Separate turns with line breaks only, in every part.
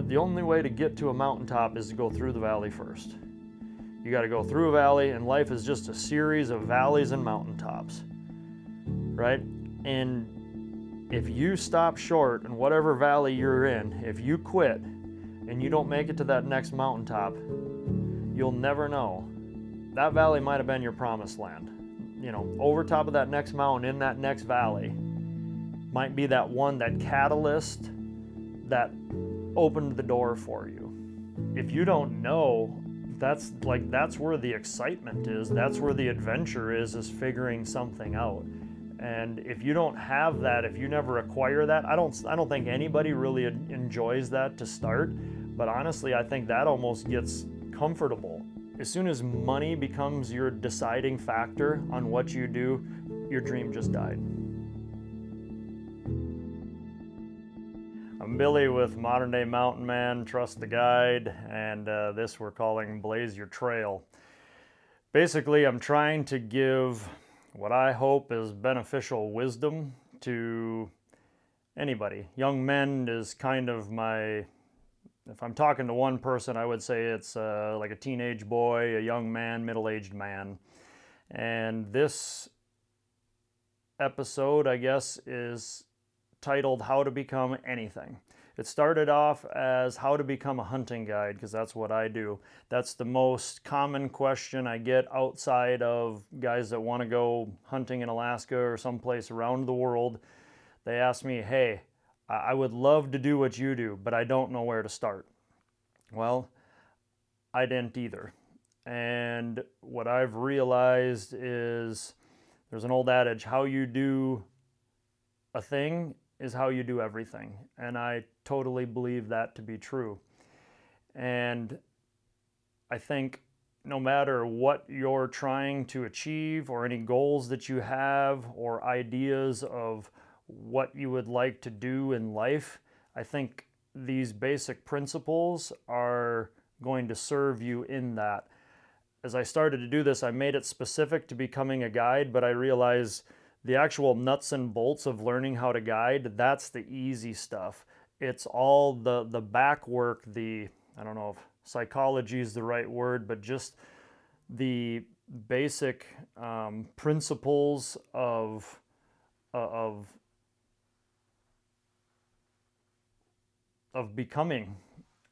the only way to get to a mountaintop is to go through the valley first. You got to go through a valley, and life is just a series of valleys and mountaintops, right? And if you stop short in whatever valley you're in, if you quit and you don't make it to that next mountaintop, you'll never know. That valley might have been your promised land. You know, over top of that next mountain, in that next valley, might be that one, that catalyst that opened the door for you. If you don't know, that's where the excitement is. That's where the adventure is figuring something out. And if you don't have that, if you never acquire that, I don't think anybody really enjoys that to start. But honestly, I think that almost gets comfortable. As soon as money becomes your deciding factor on what you do, your dream just died. I'm Billy with Modern Day Mountain Man, Trust the Guide, and this we're calling Blaze Your Trail. Basically, I'm trying to give what I hope is beneficial wisdom to anybody. Young men is kind of my, if I'm talking to one person, I would say it's like a teenage boy, a young man, middle-aged man. And this episode, I guess, is titled How to Become Anything. It started off as how to become a hunting guide, because that's what I do. That's the most common question I get outside of guys that want to go hunting in Alaska or someplace around the world. They ask me, hey, I would love to do what you do, but I don't know where to start. Well, I didn't either. And what I've realized is there's an old adage, how you do a thing is how you do everything. And I totally believe that to be true. And I think no matter what you're trying to achieve or any goals that you have or ideas of what you would like to do in life, I think these basic principles are going to serve you in that. As I started to do this, I made it specific to becoming a guide, but I realized the actual nuts and bolts of learning how to guide, that's the easy stuff. It's all the back work, I don't know if psychology is the right word, but just the basic principles of becoming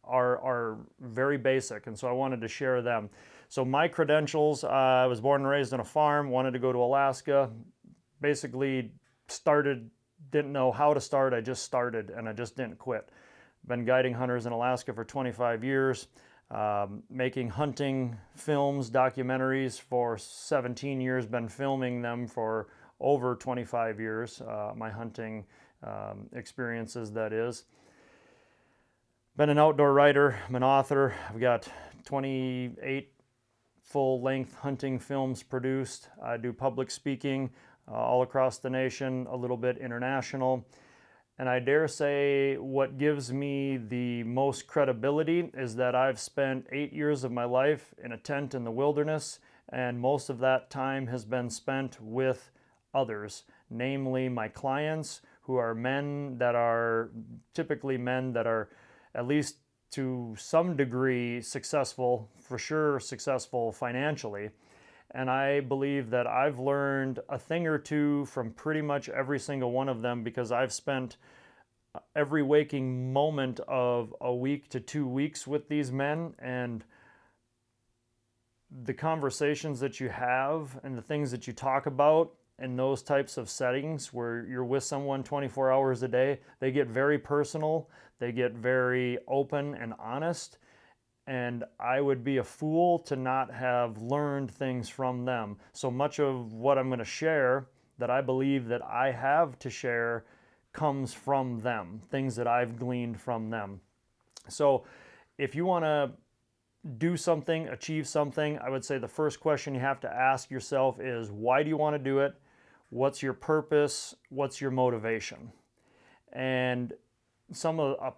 are very basic, and so I wanted to share them. So my credentials, I was born and raised on a farm, wanted to go to Alaska, basically didn't know how to start, I just started and I just didn't quit. Been guiding hunters in Alaska for 25 years, making hunting films, documentaries for 17 years, been filming them for over 25 years, my hunting experiences, that is. Been an outdoor writer, I'm an author, I've got 28 full-length hunting films produced. I do public speaking all across the nation, a little bit international. And I dare say what gives me the most credibility is that I've spent 8 years of my life in a tent in the wilderness, and most of that time has been spent with others, namely my clients, who are typically men that are at least to some degree successful, for sure successful financially. And I believe that I've learned a thing or two from pretty much every single one of them, because I've spent every waking moment of a week to 2 weeks with these men, and the conversations that you have and the things that you talk about in those types of settings where you're with someone 24 hours a day, they get very personal, they get very open and honest. And I would be a fool to not have learned things from them. So much of what I'm going to share that I believe that I have to share comes from them, things that I've gleaned from them. So if you want to do something, achieve something, I would say the first question you have to ask yourself is, why do you want to do it? What's your purpose? What's your motivation? And some of the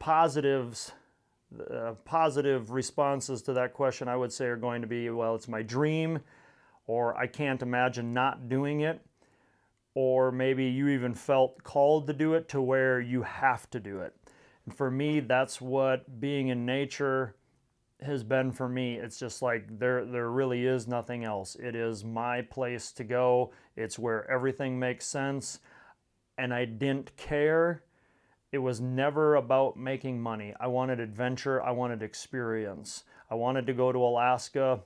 positive responses to that question, I would say, are going to be, well, it's my dream, or I can't imagine not doing it, or maybe you even felt called to do it to where you have to do it. For me, that's what being in nature has been for me. It's just like there really is nothing else. It is my place to go. It's where everything makes sense. And I didn't care. It was never about making money. I wanted adventure. I wanted experience. I wanted to go to Alaska.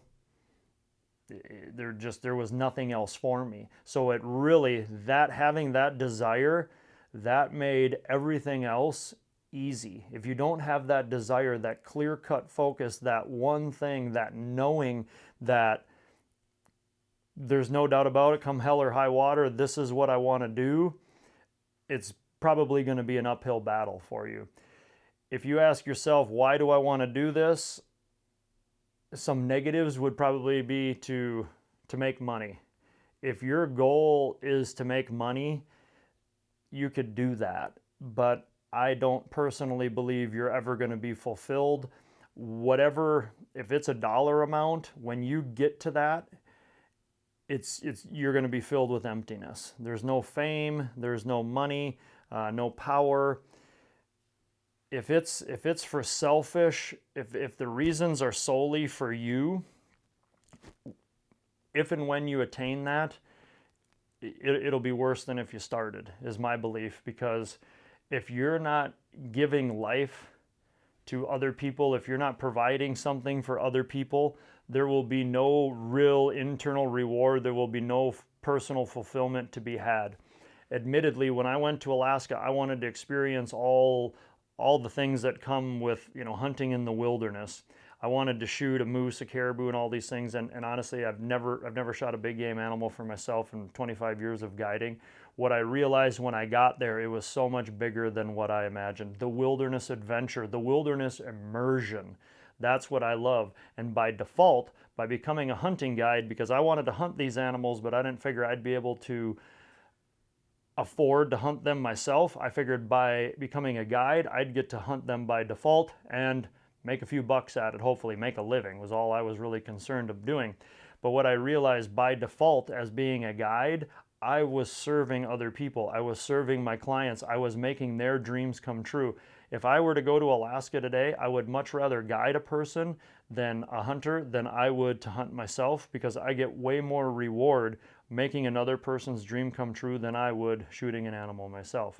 There was nothing else for me. So it really, that having that desire, that made everything else easy. If you don't have that desire, that clear-cut focus, that one thing, that knowing that there's no doubt about it, come hell or high water, this is what I want to do, it's probably going to be an uphill battle for you. If you ask yourself, why do I want to do this? Some negatives would probably be to make money. If your goal is to make money, you could do that. But I don't personally believe you're ever going to be fulfilled. Whatever, if it's a dollar amount, when you get to that, you're going to be filled with emptiness. There's no fame, there's no money, no power. If it's for selfish, if the reasons are solely for you, if and when you attain that, it'll be worse than if you started, is my belief. Because if you're not giving life to other people, if you're not providing something for other people, there will be no real internal reward. There will be no personal fulfillment to be had. Admittedly, when I went to Alaska, I wanted to experience all the things that come with, hunting in the wilderness. I wanted to shoot a moose, a caribou, and all these things. And honestly, I've never shot a big game animal for myself in 25 years of guiding. What I realized when I got there, it was so much bigger than what I imagined. The wilderness adventure, the wilderness immersion, that's what I love. And by default, by becoming a hunting guide, because I wanted to hunt these animals, but I didn't figure I'd be able to afford to hunt them myself, I figured by becoming a guide, I'd get to hunt them by default and make a few bucks at it, hopefully make a living, was all I was really concerned of doing. But what I realized by default as being a guide, I was serving other people. I was serving my clients. I was making their dreams come true. If I were to go to Alaska today, I would much rather guide a person than a hunter than I would to hunt myself, because I get way more reward making another person's dream come true than I would shooting an animal myself.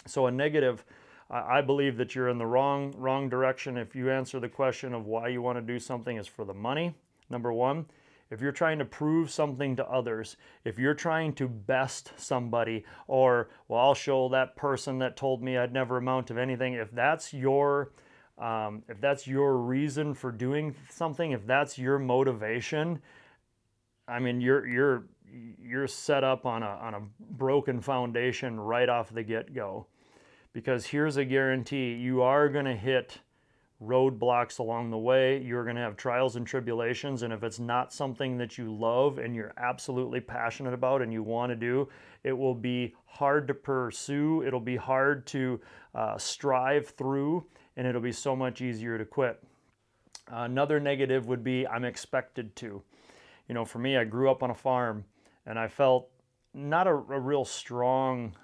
So a negative, I believe that you're in the wrong direction if you answer the question of why you want to do something is for the money, number one. If you're trying to prove something to others, if you're trying to best somebody, or, well, I'll show that person that told me I'd never amount to anything, if that's your reason for doing something, if that's your motivation, I mean, you're set up on a broken foundation right off the get-go. Because here's a guarantee, you are going to hit roadblocks along the way. You're going to have trials and tribulations, and if it's not something that you love and you're absolutely passionate about and you want to do, it will be hard to pursue, it'll be hard to strive through, and it'll be so much easier to quit. Another negative would be I'm expected to. For me, I grew up on a farm, and I felt not a real strong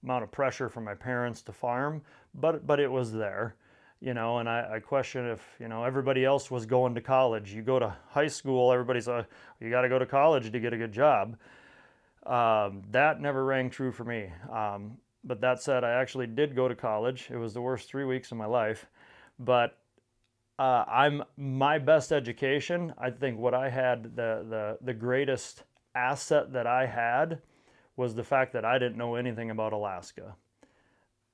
amount of pressure from my parents to farm, but it was there. And I question if, everybody else was going to college. You go to high school, everybody's, you got to go to college to get a good job. That never rang true for me. But that said, I actually did go to college. It was the worst 3 weeks of my life. But my best education, I think what I had, the greatest asset that I had was the fact that I didn't know anything about Alaska.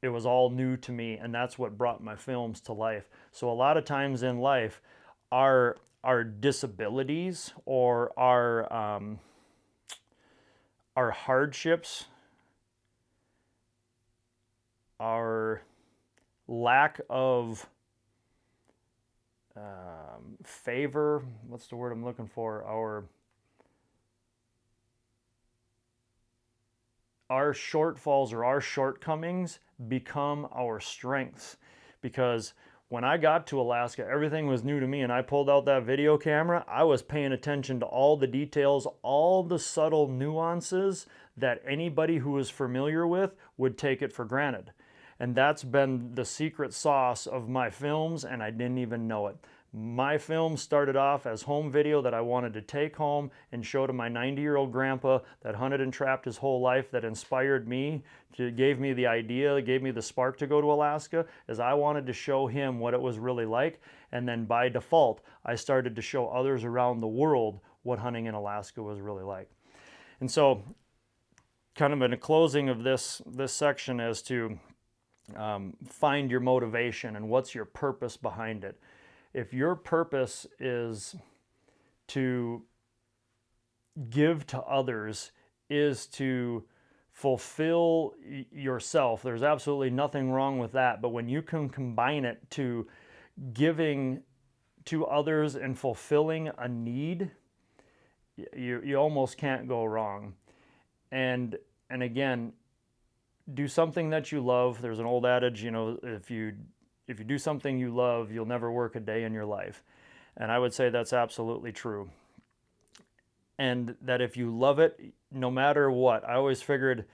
It was all new to me, and that's what brought my films to life. So a lot of times in life, our disabilities or our hardships, our lack of favor, what's the word I'm looking for? Our shortfalls or our shortcomings become our strengths. Because when I got to Alaska, everything was new to me, and I pulled out that video camera, I was paying attention to all the details, all the subtle nuances that anybody who was familiar with would take it for granted. And that's been the secret sauce of my films, and I didn't even know it. My film started off as home video that I wanted to take home and show to my 90-year-old grandpa that hunted and trapped his whole life, that inspired me, gave me the idea, gave me the spark to go to Alaska, as I wanted to show him what it was really like. And then by default, I started to show others around the world what hunting in Alaska was really like. And so, kind of in a closing of this section as to find your motivation and what's your purpose behind it. If your purpose is to give to others, is to fulfill yourself, there's absolutely nothing wrong with that. But when you can combine it to giving to others and fulfilling a need, you almost can't go wrong. And again, do something that you love. There's an old adage, if you do something you love, you'll never work a day in your life. And I would say that's absolutely true. And that if you love it, no matter what, I always figured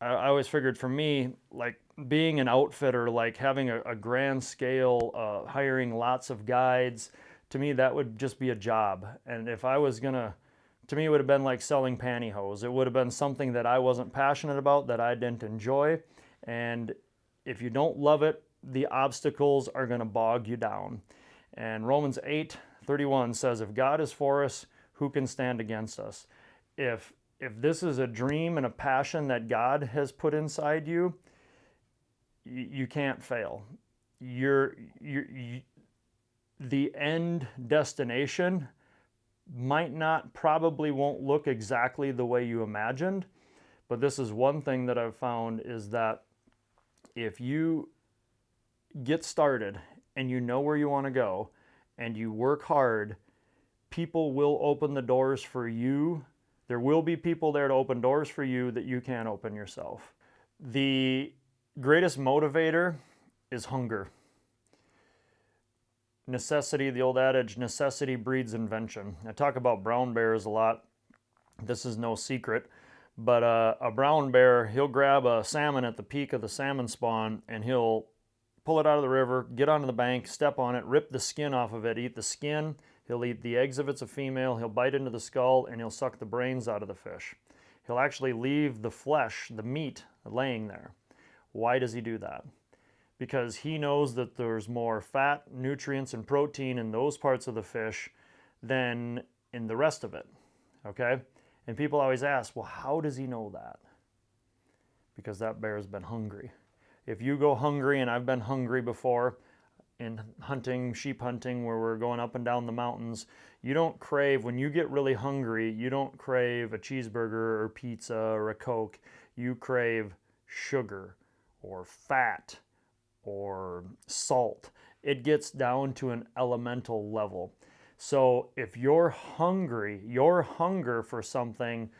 for me, like being an outfitter, like having a grand scale, hiring lots of guides, to me, that would just be a job. And if I was to me, it would have been like selling pantyhose. It would have been something that I wasn't passionate about, that I didn't enjoy. And if you don't love it, the obstacles are going to bog you down. And Romans 8:31 says, if God is for us, who can stand against us? If this is a dream and a passion that God has put inside you, you can't fail. The end destination probably won't look exactly the way you imagined, but this is one thing that I've found, is that if you get started and you know where you want to go and you work hard, people will open the doors for you. There will be people there to open doors for you that you can't open yourself. The greatest motivator is hunger. Necessity, the old adage, necessity breeds invention. I talk about brown bears a lot. This is no secret, but a brown bear, he'll grab a salmon at the peak of the salmon spawn and he'll pull it out of the river, get onto the bank, step on it, rip the skin off of it, eat the skin. He'll eat the eggs if it's a female, he'll bite into the skull, and he'll suck the brains out of the fish. He'll actually leave the flesh, the meat, laying there. Why does he do that? Because he knows that there's more fat, nutrients, and protein in those parts of the fish than in the rest of it, okay? And people always ask, well, how does he know that? Because that bear's been hungry. If you go hungry, and I've been hungry before in hunting, sheep hunting, where we're going up and down the mountains, you don't crave, when you get really hungry, you don't crave a cheeseburger or pizza or a Coke. You crave sugar or fat or salt. It gets down to an elemental level. So if you're hungry, your hunger for something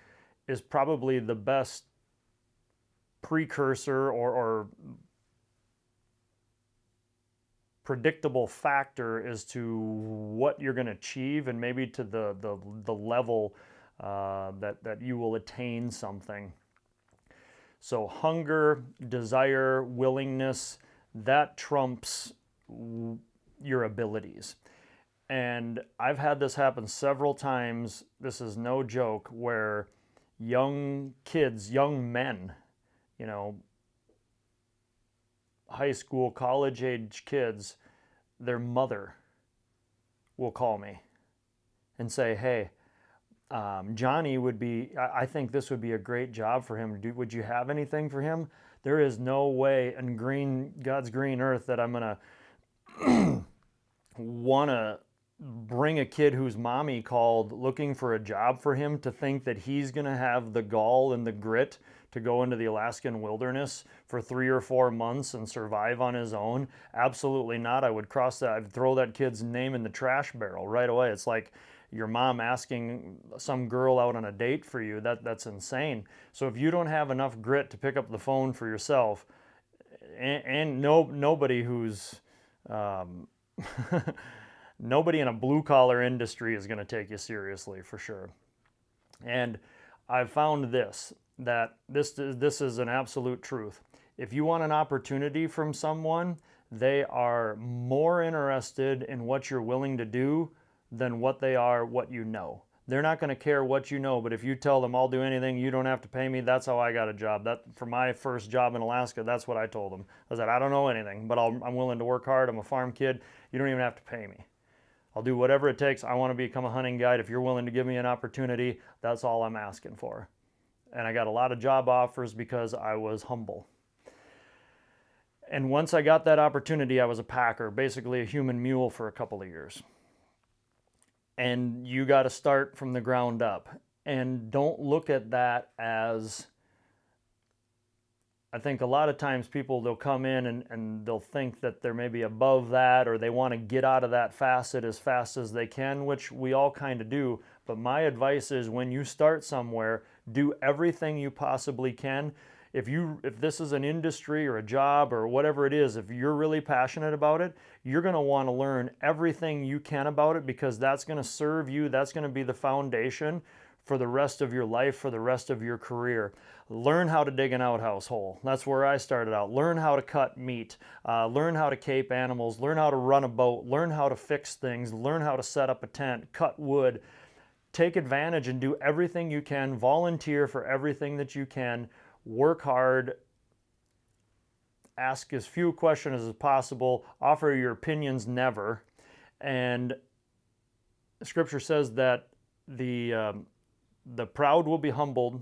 is probably the best precursor or predictable factor as to what you're going to achieve, and maybe to the level that you will attain something. So hunger, desire, willingness, that trumps your abilities. And I've had this happen several times. This is no joke, where young kids, young men, high school, college age kids, their mother will call me and say, hey, Johnny I think this would be a great job for him. Would you have anything for him? There is no way in God's green earth that I'm going to want to bring a kid whose mommy called looking for a job for him to think that he's going to have the gall and the grit to go into the Alaskan wilderness for 3 or 4 months and survive on his own. Absolutely not. I would I'd throw that kid's name in the trash barrel right away. It's like your mom asking some girl out on a date for you. That's insane. So if you don't have enough grit to pick up the phone for yourself, and nobody who's nobody in a blue-collar industry is going to take you seriously, for sure. And I've found that this is an absolute truth. If you want an opportunity from someone, they are more interested in what you're willing to do than what they are what you know. They're not going to care what you know, but if you tell them I'll do anything, you don't have to pay me, that's how I got a job. That for my first job in Alaska, that's what I told them. I said, I don't know anything, but I'm willing to work hard. I'm a farm kid. You don't even have to pay me. I'll do whatever it takes. I want to become a hunting guide. If you're willing to give me an opportunity, that's all I'm asking for. And I got a lot of job offers because I was humble. And once I got that opportunity, I was a packer, basically a human mule for a couple of years. And you got to start from the ground up. And don't look at that as, I think a lot of times people, they'll come in and they'll think that they're maybe above that, or they want to get out of that facet as fast as they can, which we all kind of do. But my advice is, when you start somewhere, do everything you possibly can. If this is an industry or a job or whatever it is, if you're really passionate about it, you're going to want to learn everything you can about it, because that's going to serve you. That's going to be the foundation for the rest of your life, for the rest of your career. Learn how to dig an outhouse hole. That's where I started out. Learn how to cut meat. Learn how to cape animals. Learn how to run a boat. Learn how to fix things. Learn how to set up a tent, cut wood. Take advantage and do everything you can. Volunteer for everything that you can. Work hard, ask as few questions as possible, offer your opinions never. And Scripture says that the proud will be humbled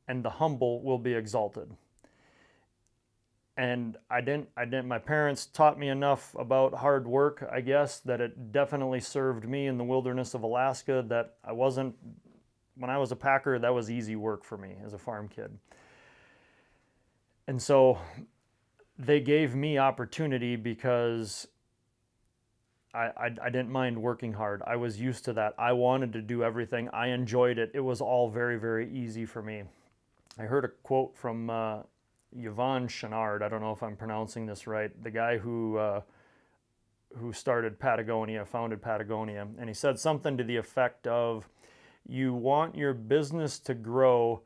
and the humble will be exalted. And my parents taught me enough about hard work, I guess, that it definitely served me in the wilderness of Alaska, that when I was a packer, that was easy work for me as a farm kid. And so they gave me opportunity because I didn't mind working hard. I was used to that. I wanted to do everything. I enjoyed it. It was all very, very easy for me. I heard a quote from Yvon Chouinard. I don't know if I'm pronouncing this right. The guy who started Patagonia, founded Patagonia. And he said something to the effect of, you want your business to grow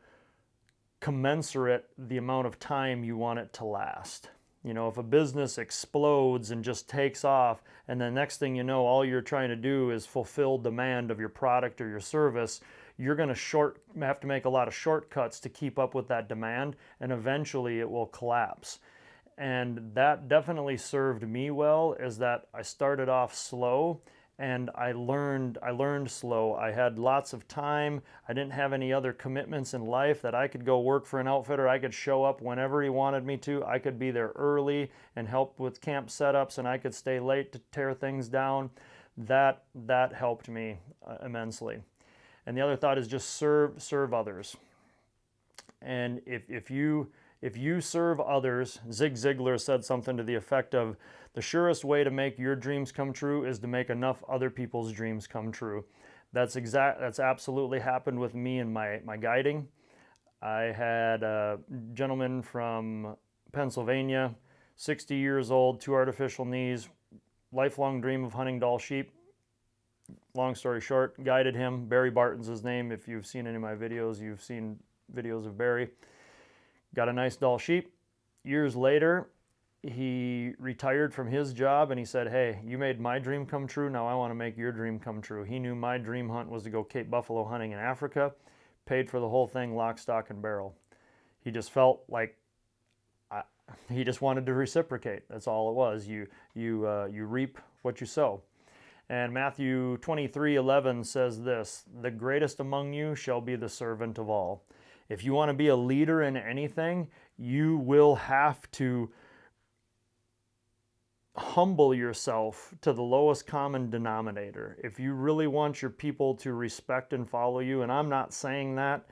commensurate the amount of time you want it to last. You know, if a business explodes and just takes off, and the next thing you know, all you're trying to do is fulfill demand of your product or your service, you're going to have to make a lot of shortcuts to keep up with that demand, and eventually it will collapse. And that definitely served me well, is that I started off slow, and I learned slow. I had lots of time. I didn't have any other commitments in life that I could go work for an outfitter. I could show up whenever he wanted me to. I could be there early and help with camp setups, and I could stay late to tear things down. That helped me immensely. And the other thought is just serve others. And if you serve others, Zig Ziglar said something to the effect of, the surest way to make your dreams come true is to make enough other people's dreams come true. That's absolutely happened with me in my guiding. I had a gentleman from Pennsylvania, 60 years old, 2 artificial knees, lifelong dream of hunting Dall sheep. Long story short, guided him. Barry Barton's his name. If you've seen any of my videos, you've seen videos of Barry. Got a nice Dall sheep. Years later, he retired from his job, and he said, hey, you made my dream come true. Now I want to make your dream come true. He knew my dream hunt was to go Cape buffalo hunting in Africa. Paid for the whole thing, lock, stock, and barrel. He just felt like he just wanted to reciprocate. That's all it was. You reap what you sow. And Matthew 23:11 says this, the greatest among you shall be the servant of all. If you want to be a leader in anything, you will have to humble yourself to the lowest common denominator. If you really want your people to respect and follow you, and I'm not saying that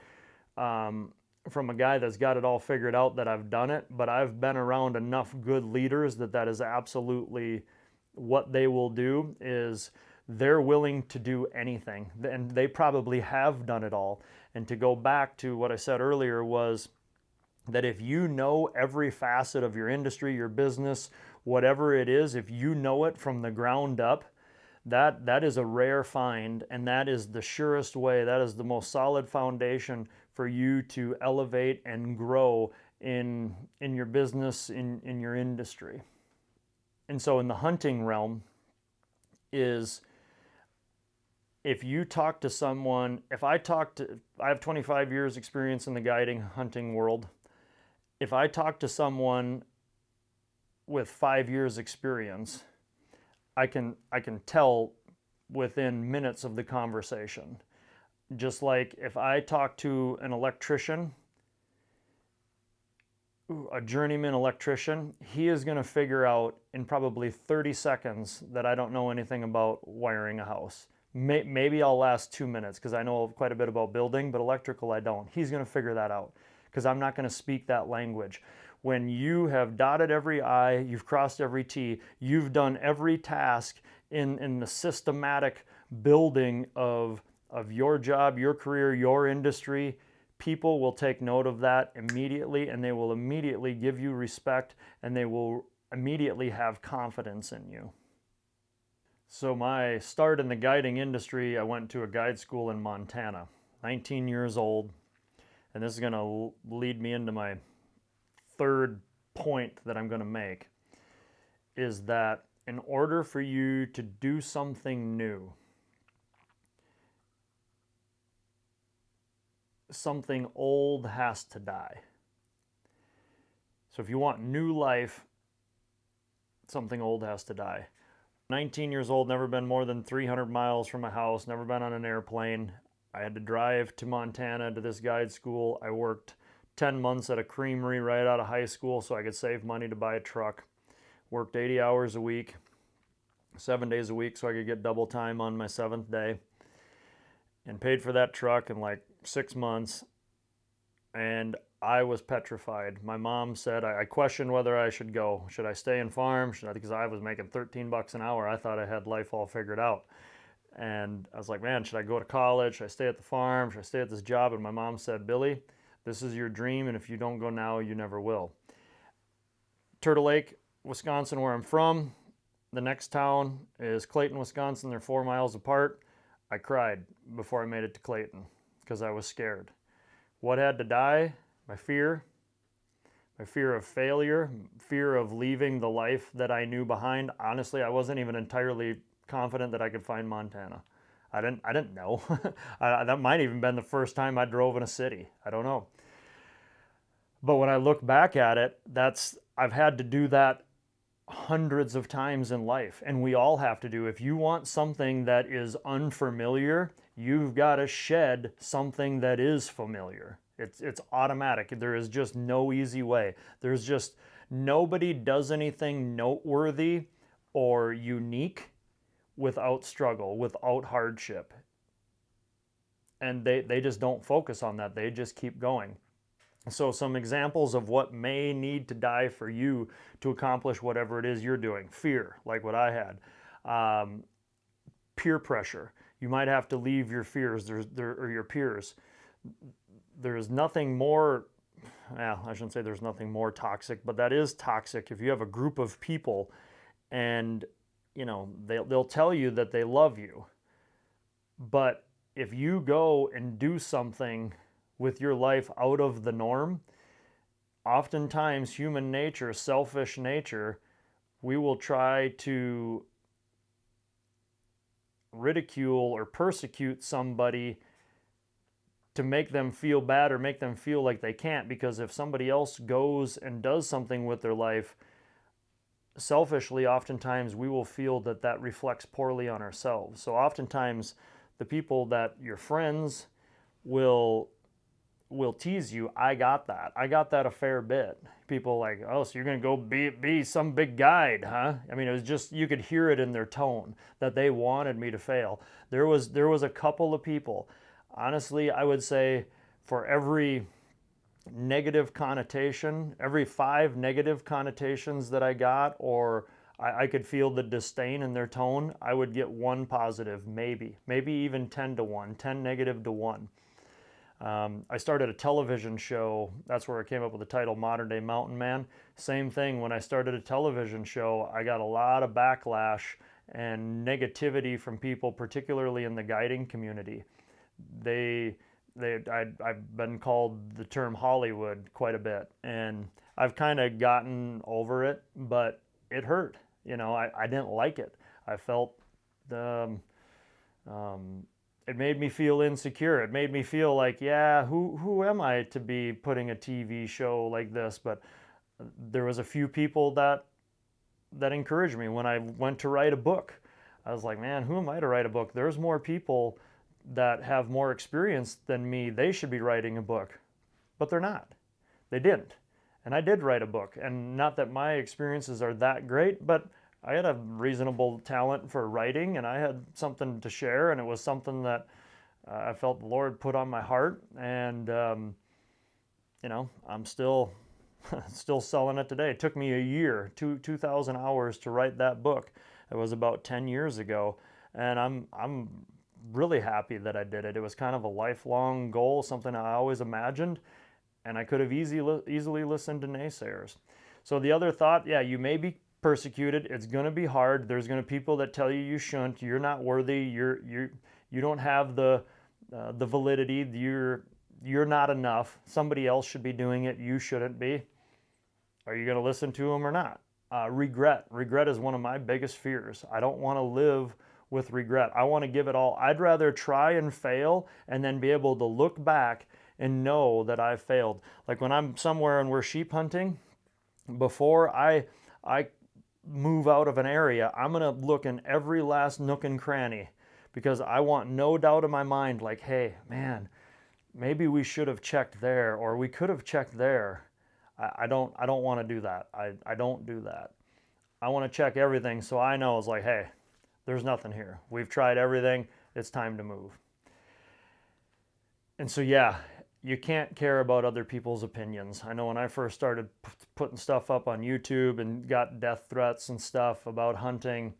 from a guy that's got it all figured out that I've done it, but I've been around enough good leaders that is absolutely what they will do. Is they're willing to do anything, and they probably have done it all. And to go back to what I said earlier was that if you know every facet of your industry, your business, whatever it is, if you know it from the ground up, that is a rare find, and that is the surest way, that is the most solid foundation for you to elevate and grow in your business, in your industry. And so in the hunting realm is, if you talk to someone, I have 25 years experience in the guiding hunting world. If I talk to someone with 5 years experience, I can tell within minutes of the conversation. Just like if I talk to an electrician, a journeyman electrician, he is going to figure out in probably 30 seconds that I don't know anything about wiring a house. Maybe I'll last 2 minutes because I know quite a bit about building, but electrical I don't. He's going to figure that out because I'm not going to speak that language. When you have dotted every I, you've crossed every T, you've done every task in the systematic building of your job, your career, your industry, people will take note of that immediately, and they will immediately give you respect, and they will immediately have confidence in you. So my start in the guiding industry, I went to a guide school in Montana, 19 years old, and this is going to lead me into my third point that I'm going to make, is that in order for you to do something new, something old has to die. So if you want new life, something old has to die. 19 years old, never been more than 300 miles from my house, never been on an airplane. I had to drive to Montana to this guide school. I worked 10 months at a creamery right out of high school so I could save money to buy a truck. Worked 80 hours a week, 7 days a week so I could get double time on my 7th day, and paid for that truck in like 6 months, and I was petrified. My mom said, I questioned whether I should go. Should I stay and farm? Because I was making $13 an hour. I thought I had life all figured out. And I was like, man, should I go to college? Should I stay at the farm? Should I stay at this job? And my mom said, Billy, this is your dream, and if you don't go now, you never will. Turtle Lake, Wisconsin, where I'm from. The next town is Clayton, Wisconsin. They're 4 miles apart. I cried before I made it to Clayton because I was scared. What had to die? My fear of failure, fear of leaving the life that I knew behind. Honestly, I wasn't even entirely confident that I could find Montana. I didn't know. That might even been the first time I drove in a city. I don't know. But when I look back at it, I've had to do that hundreds of times in life, and we all have to do. If you want something that is unfamiliar, you've got to shed something that is familiar. It's automatic. There is just no easy way. There's just, nobody does anything noteworthy or unique without struggle, without hardship. And they just don't focus on that. They just keep going. So some examples of what may need to die for you to accomplish whatever it is you're doing. Fear, like what I had. Peer pressure. You might have to leave your fears or your peers. There's nothing more, I shouldn't say there's nothing more toxic, but that is toxic if you have a group of people and they'll tell you that they love you. But if you go and do something with your life out of the norm, oftentimes human nature, selfish nature, we will try to ridicule or persecute somebody to make them feel bad or make them feel like they can't, because if somebody else goes and does something with their life, selfishly, oftentimes we will feel that reflects poorly on ourselves. So oftentimes the people that your friends will tease you. I got that a fair bit. People like, oh, so you're going to go be some big guide, huh? I mean, it was just, you could hear it in their tone that they wanted me to fail. There was a couple of people, honestly, I would say for every negative connotation, every 5 negative connotations that I got, or I could feel the disdain in their tone, I would get 1 positive, maybe even 10 to 1, 10 negative to 1. I started a television show. That's where I came up with the title Modern Day Mountain Man. Same thing, when I started a television show, I got a lot of backlash and negativity from people, particularly in the guiding community. I've been called the term Hollywood quite a bit, and I've kind of gotten over it, but it hurt. I didn't like it. I felt the it made me feel insecure. It made me feel like, yeah, who am I to be putting a TV show like this? But there was a few people that encouraged me when I went to write a book. I was like, man, who am I to write a book? There's more people that have more experience than me. They should be writing a book, but they're not. They didn't. And I did write a book. And not that my experiences are that great, but I had a reasonable talent for writing, and I had something to share, and it was something that I felt the Lord put on my heart. And, I'm still selling it today. It took me a year, 2,000 hours to write that book. It was about 10 years ago. And I'm really happy that I did it. It was kind of a lifelong goal, something I always imagined, and I could have easily listened to naysayers. So the other thought, yeah, you may be persecuted. It's going to be hard. There's going to be people that tell you you shouldn't. You're not worthy. You don't have the validity. You're not enough. Somebody else should be doing it. You shouldn't be. Are you going to listen to them or not? Regret. Regret is one of my biggest fears. I don't want to live with regret. I want to give it all. I'd rather try and fail and then be able to look back and know that I failed. Like when I'm somewhere and we're sheep hunting, before I move out of an area, I'm going to look in every last nook and cranny, because I want no doubt in my mind, like, hey, man, maybe we should have checked there, or we could have checked there. I don't want to do that. I don't do that. I want to check everything so I know it's like, hey, there's nothing here. We've tried everything. It's time to move. And so, yeah, you can't care about other people's opinions. I know when I first started putting stuff up on YouTube and got death threats and stuff about hunting,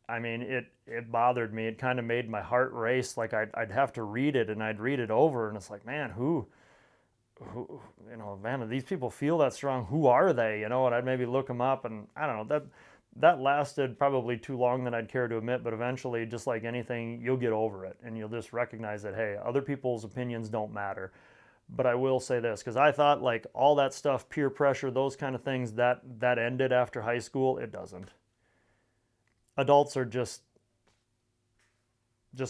I mean, it bothered me. It kind of made my heart race. Like I'd have to read it, and I'd read it over, and it's like, man, who, man, these people feel that strong. Who are they? And I'd maybe look them up, and I don't know, that lasted probably too long than I'd care to admit, but eventually, just like anything, you'll get over it, and you'll just recognize that, hey, other people's opinions don't matter. But I will say this, because I thought like all that stuff, peer pressure, those kind of things, that ended after high school. It doesn't. Adults are just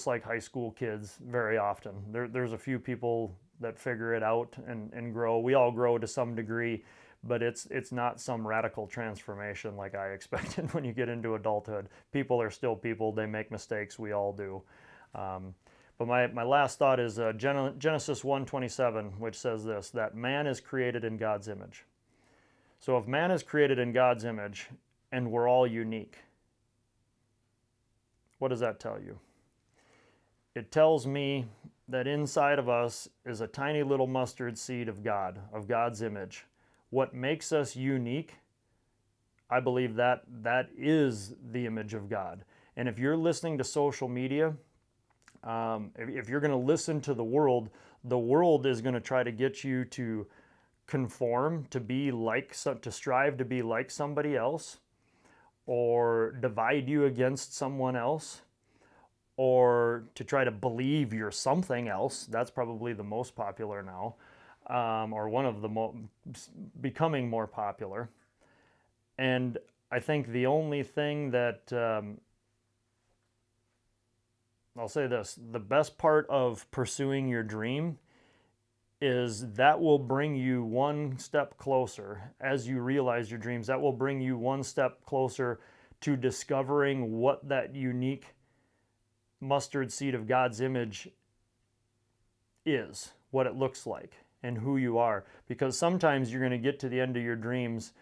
like high school kids very often. There's a few people that figure it out and grow. We all grow to some degree, but it's not some radical transformation like I expected when you get into adulthood. People are still people. They make mistakes. We all do. But my last thought is Genesis 1:27, which says this, that man is created in God's image. So if man is created in God's image and we're all unique, what does that tell you? It tells me that inside of us is a tiny little mustard seed of God, of God's image. What makes us unique, I believe that is the image of God. And if you're listening to social media, if you're going to listen to the world is going to try to get you to conform, to strive to be like somebody else, or divide you against someone else, or to try to believe you're something else. That's probably the most popular now, or one of the becoming more popular. And I think the only thing that I'll say this, the best part of pursuing your dream is that will bring you one step closer as you realize your dreams. That will bring you one step closer to discovering what that unique mustard seed of God's image is, what it looks like, and who you are. Because sometimes you're going to get to the end of your dreams,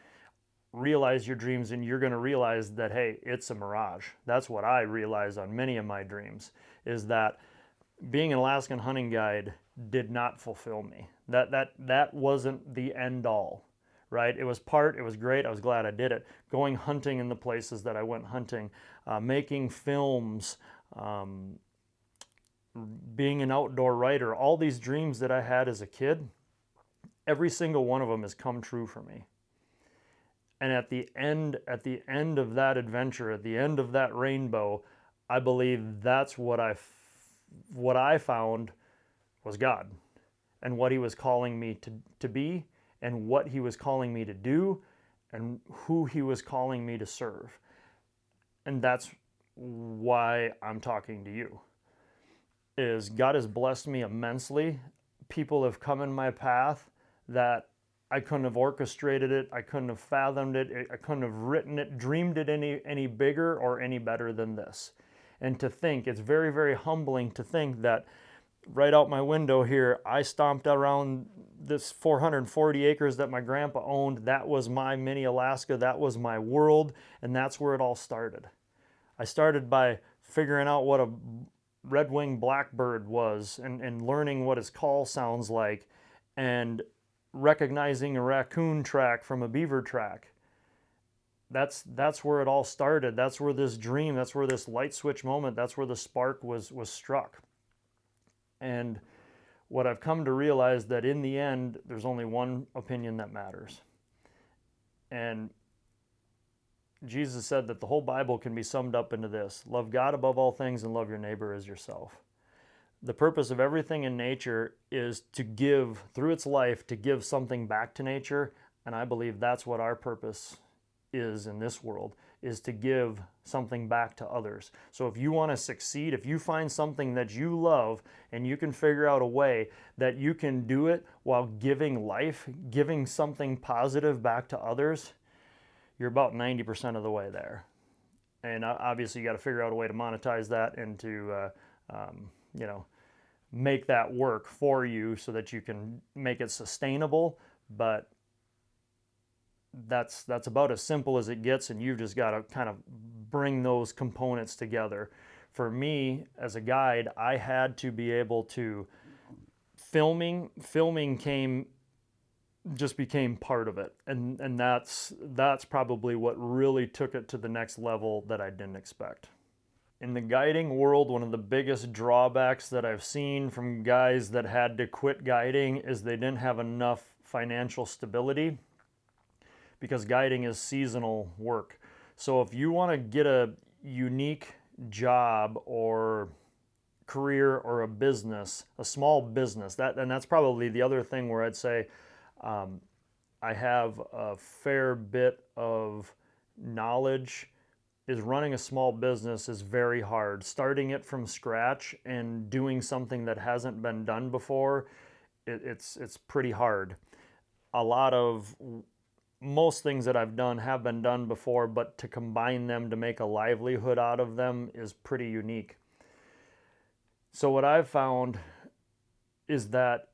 realize your dreams, and you're going to realize that, hey, it's a mirage. That's what I realized on many of my dreams, is that being an Alaskan hunting guide did not fulfill me. That wasn't the end all, right? It was great. I was glad I did it. Going hunting in the places that I went hunting, making films, being an outdoor writer, all these dreams that I had as a kid, every single one of them has come true for me. And at the end of that adventure, at the end of that rainbow, I believe that's what I found was God. and what he was calling me to be, and what he was calling me to do, and who he was calling me to serve. And that's why I'm talking to you. Is God has blessed me immensely. People have come in my path that I couldn't have orchestrated it, I couldn't have fathomed it, I couldn't have written it, dreamed it any bigger or any better than this. And to think, it's very, very humbling to think that right out my window here, I stomped around this 440 acres that my grandpa owned. That was my mini Alaska. That was my world. And that's where it all started. I started by figuring out what a red-winged blackbird was and learning what his call sounds like and recognizing a raccoon track from a beaver track. That's where it all started. That's where this dream, that's where this light switch moment, that's where the spark was struck. And what I've come to realize that in the end, there's only one opinion that matters. And Jesus said that the whole Bible can be summed up into this: love God above all things and love your neighbor as yourself. The purpose of everything in nature is to give, through its life, to give something back to nature. And I believe that's what our purpose is in this world, is to give something back to others. So if you want to succeed, if you find something that you love and you can figure out a way that you can do it while giving life, giving something positive back to others, you're about 90% of the way there. And obviously you got to figure out a way to monetize that and to, make that work for you so that you can make it sustainable. But that's about as simple as it gets, and you've just got to kind of bring those components together. For me, as a guide, I had to be able to filming became part of it, and that's probably what really took it to the next level that I didn't expect. In the guiding world, one of the biggest drawbacks that I've seen from guys that had to quit guiding is they didn't have enough financial stability, because guiding is seasonal work. So if you want to get a unique job or career or a business, a small business, that's probably the other thing where I'd say I have a fair bit of knowledge, is running a small business is very hard. Starting it from scratch and doing something that hasn't been done before, it's pretty hard. Most things that I've done have been done before, but to combine them to make a livelihood out of them is pretty unique. So what I've found is that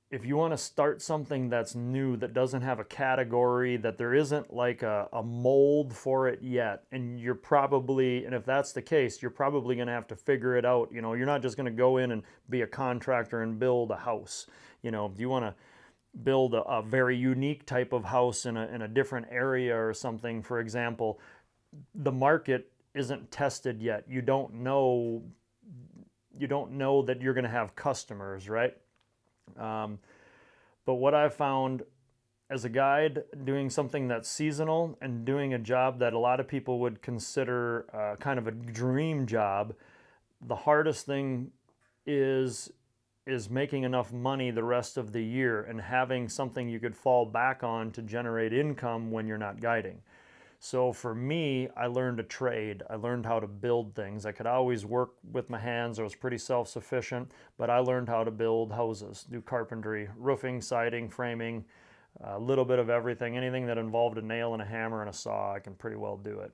if you want to start something that's new, that doesn't have a category, that there isn't like a mold for it yet, and if that's the case, you're probably going to have to figure it out. You're not just going to go in and be a contractor and build a house. If you want to build a very unique type of house in a different area or something, for example, the market isn't tested yet. You don't know that you're going to have customers, right? But what I've found as a guide, doing something that's seasonal and doing a job that a lot of people would consider kind of a dream job, the hardest thing is making enough money the rest of the year and having something you could fall back on to generate income when you're not guiding. So for me, I learned a trade. I learned how to build things. I could always work with my hands. I was pretty self-sufficient, but I learned how to build houses, do carpentry, roofing, siding, framing, a little bit of everything. Anything that involved a nail and a hammer and a saw, I can pretty well do it.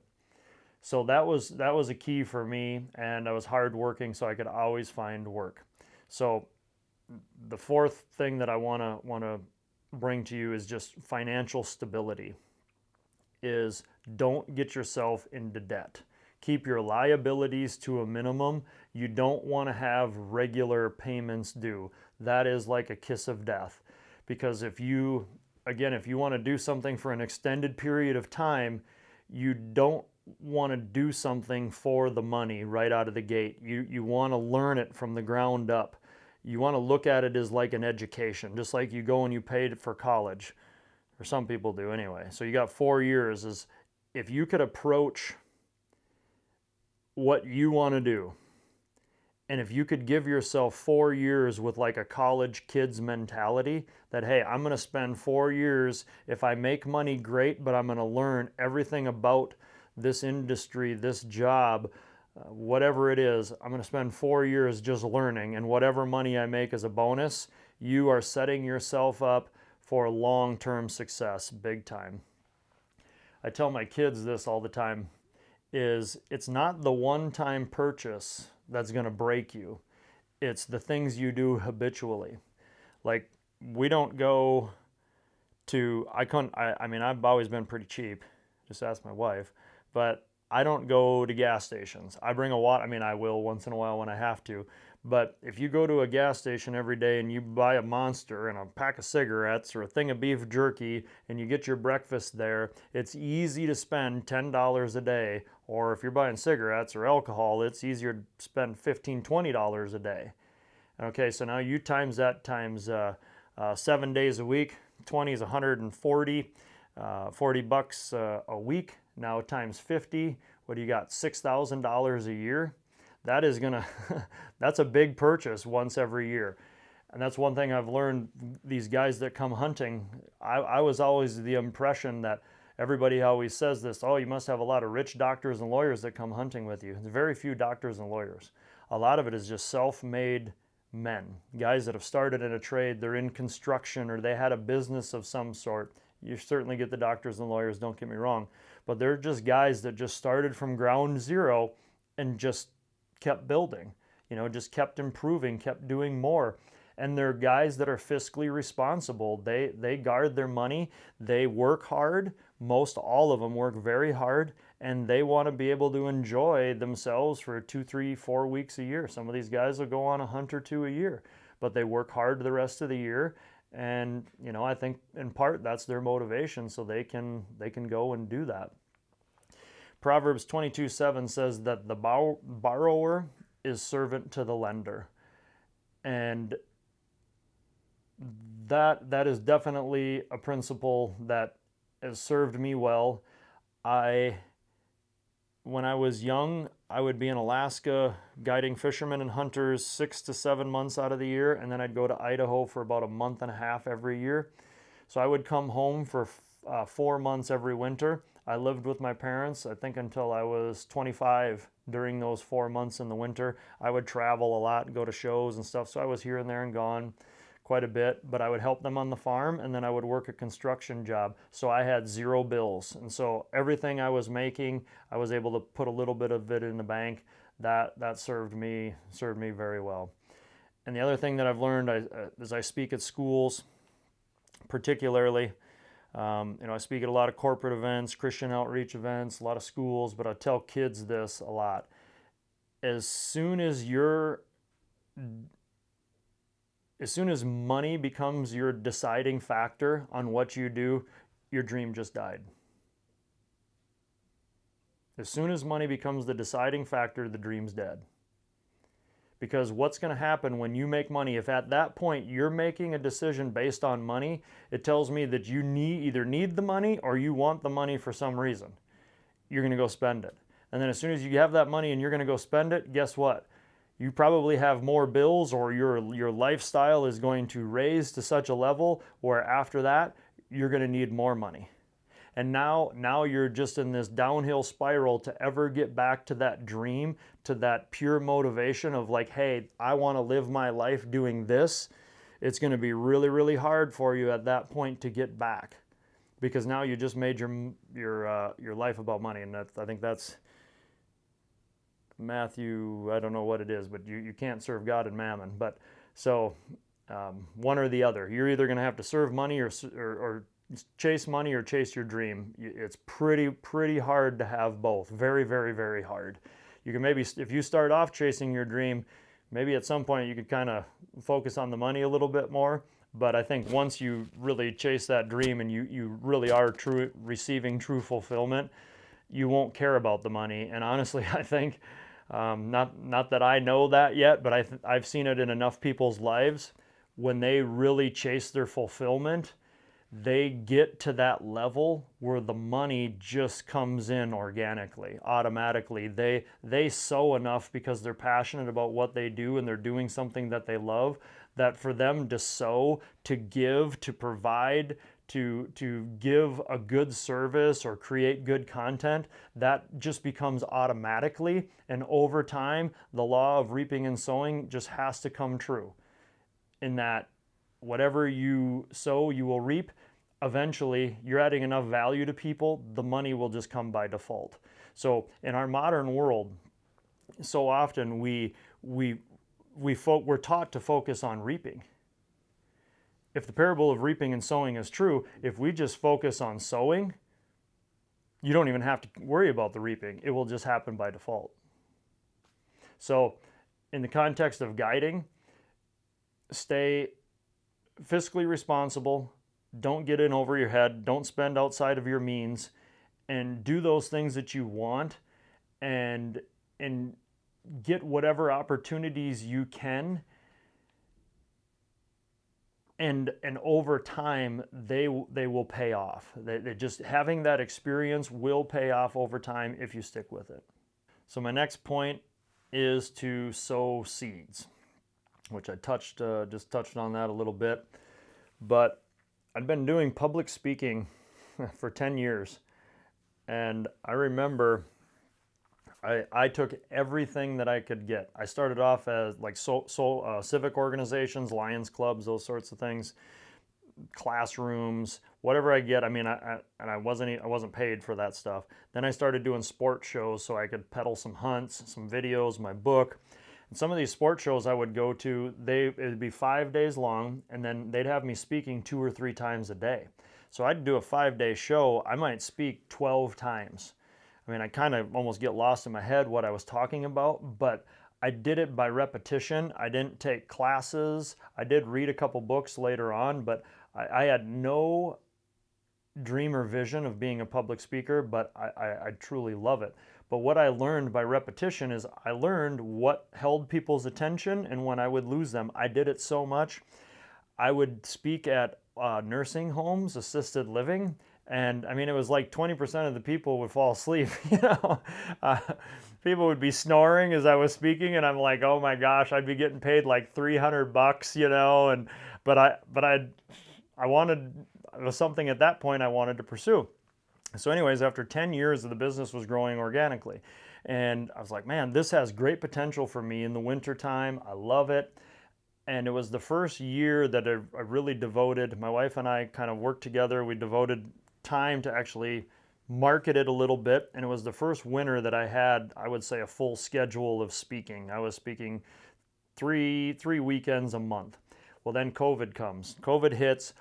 So that was a key for me, and I was hardworking, so I could always find work. So the fourth thing that I want to bring to you is just financial stability. Is don't get yourself into debt. Keep your liabilities to a minimum. You don't want to have regular payments due. That is like a kiss of death. Because if you want to do something for an extended period of time, you don't want to do something for the money right out of the gate. You want to learn it from the ground up. You want to look at it as like an education, just like you go and you paid for college. Or some people do anyway. So you got 4 years. Is if you could approach what you want to do And if you could give yourself 4 years with like a college kid's mentality that, hey, I'm going to spend 4 years, if I make money, great, but I'm going to learn everything about this industry, this job, whatever it is, I'm going to spend 4 years just learning, and whatever money I make is a bonus, you are setting yourself up for long-term success, big time. I tell my kids this all the time, is it's not the one-time purchase that's going to break you. It's the things you do habitually. Like, we don't go to, I mean, I've always been pretty cheap, just ask my wife, but I don't go to gas stations. I bring a water, I mean, I will once in a while when I have to, but if you go to a gas station every day and you buy a Monster and a pack of cigarettes or a thing of beef jerky and you get your breakfast there, it's easy to spend $10 a day. Or if you're buying cigarettes or alcohol, it's easier to spend $15, $20 a day. Okay, so now you times that times 7 days a week, 20 is 140, 40 bucks a week. Now times 50, what do you got? $6,000 a year. That is gonna, that's a big purchase once every year. And that's one thing I've learned, these guys that come hunting, I was always the impression that everybody always says this, oh, you must have a lot of rich doctors and lawyers that come hunting with you. There's very few doctors and lawyers. A lot of it is just self-made men, guys that have started in a trade, they're in construction, or they had a business of some sort. You certainly get the doctors and lawyers, don't get me wrong, but they're just guys that just started from ground zero and just kept building, just kept improving, kept doing more. And they're guys that are fiscally responsible. They guard their money, they work hard, most all of them work very hard, and they want to be able to enjoy themselves for 2, 3, 4 weeks a year. Some of these guys will go on a hunt or two a year, but they work hard the rest of the year. And I think in part that's their motivation, so they can go and do that. Proverbs 22:7 says that the borrower is servant to the lender. And that is definitely a principle that has served me well. When I was young, I would be in Alaska guiding fishermen and hunters 6 to 7 months out of the year, and then I'd go to Idaho for about a month and a half every year. So I would come home for 4 months every winter. I lived with my parents, I think, until I was 25. During those 4 months in the winter, I would travel a lot and go to shows and stuff, so I was here and there and gone quite a bit, but I would help them on the farm, and then I would work a construction job. So I had zero bills, and so everything I was making, I was able to put a little bit of it in the bank. That served me very well. And the other thing that I've learned as I speak at schools, particularly, I speak at a lot of corporate events, Christian outreach events, a lot of schools, but I tell kids this a lot. As soon as money becomes your deciding factor on what you do, your dream just died. As soon as money becomes the deciding factor, the dream's dead. Because what's going to happen when you make money, if at that point you're making a decision based on money, it tells me that you either need the money or you want the money for some reason. You're going to go spend it. And then as soon as you have that money and you're going to go spend it, guess what? You probably have more bills, or your lifestyle is going to raise to such a level where after that, you're going to need more money. And now you're just in this downhill spiral to ever get back to that dream, to that pure motivation of like, hey, I want to live my life doing this. It's going to be really, really hard for you at that point to get back, because now you just made your life about money. And I think that's Matthew, I don't know what it is, but you can't serve God and mammon. But so one or the other. You're either going to have to serve money or chase money or chase your dream. It's pretty hard to have both. Very, very, very hard. You can maybe, if you start off chasing your dream, maybe at some point you could kind of focus on the money a little bit more. But I think once you really chase that dream and you really are receiving true fulfillment, you won't care about the money. And honestly, I think, not that I know that yet, but I've seen it in enough people's lives. When they really chase their fulfillment, they get to that level where the money just comes in organically, automatically. They sow enough because they're passionate about what they do and they're doing something that they love, that for them to sow, to give, to provide, to give a good service or create good content, that just becomes automatically. And over time, the law of reaping and sowing just has to come true, in that whatever you sow, you will reap. Eventually, you're adding enough value to people, the money will just come by default. So in our modern world, so often we're taught to focus on reaping. If the parable of reaping and sowing is true, if we just focus on sowing, you don't even have to worry about the reaping. It will just happen by default. So in the context of guiding, stay fiscally responsible, don't get in over your head, don't spend outside of your means, and do those things that you want, and get whatever opportunities you can. And over time, they will pay off. They just having that experience will pay off over time if you stick with it. So my next point is to sow seeds, which I just touched on that a little bit. But I've been doing public speaking for 10 years, and I remember I took everything that I could get. I started off as like civic organizations, Lions clubs, those sorts of things, classrooms, whatever I get. I mean, I wasn't paid for that stuff. Then I started doing sport shows so I could peddle some hunts, some videos, my book. And some of these sport shows I would go to, it'd be 5 days long, and then they'd have me speaking 2 or 3 times a day. So I'd do a 5-day show. I might speak 12 times. I mean, I kind of almost get lost in my head what I was talking about, but I did it by repetition. I didn't take classes. I did read a couple books later on, but I had no dream or vision of being a public speaker, but I truly love it. But what I learned by repetition is I learned what held people's attention, and when I would lose them, I did it so much. I would speak at nursing homes, assisted living, and I mean, it was like 20% of the people would fall asleep. People would be snoring as I was speaking, and I'm like, oh my gosh, I'd be getting paid like $300, and but I wanted, it was something at that point I wanted to pursue. So anyways, after 10 years, the business was growing organically, and I was like, man, this has great potential for me in the wintertime. I love it. And it was the first year that I really devoted, my wife and I kind of worked together. We devoted time to actually market it a little bit. And it was the first winter that I had, I would say, a full schedule of speaking. I was speaking three weekends a month. Well, then COVID comes. COVID hits,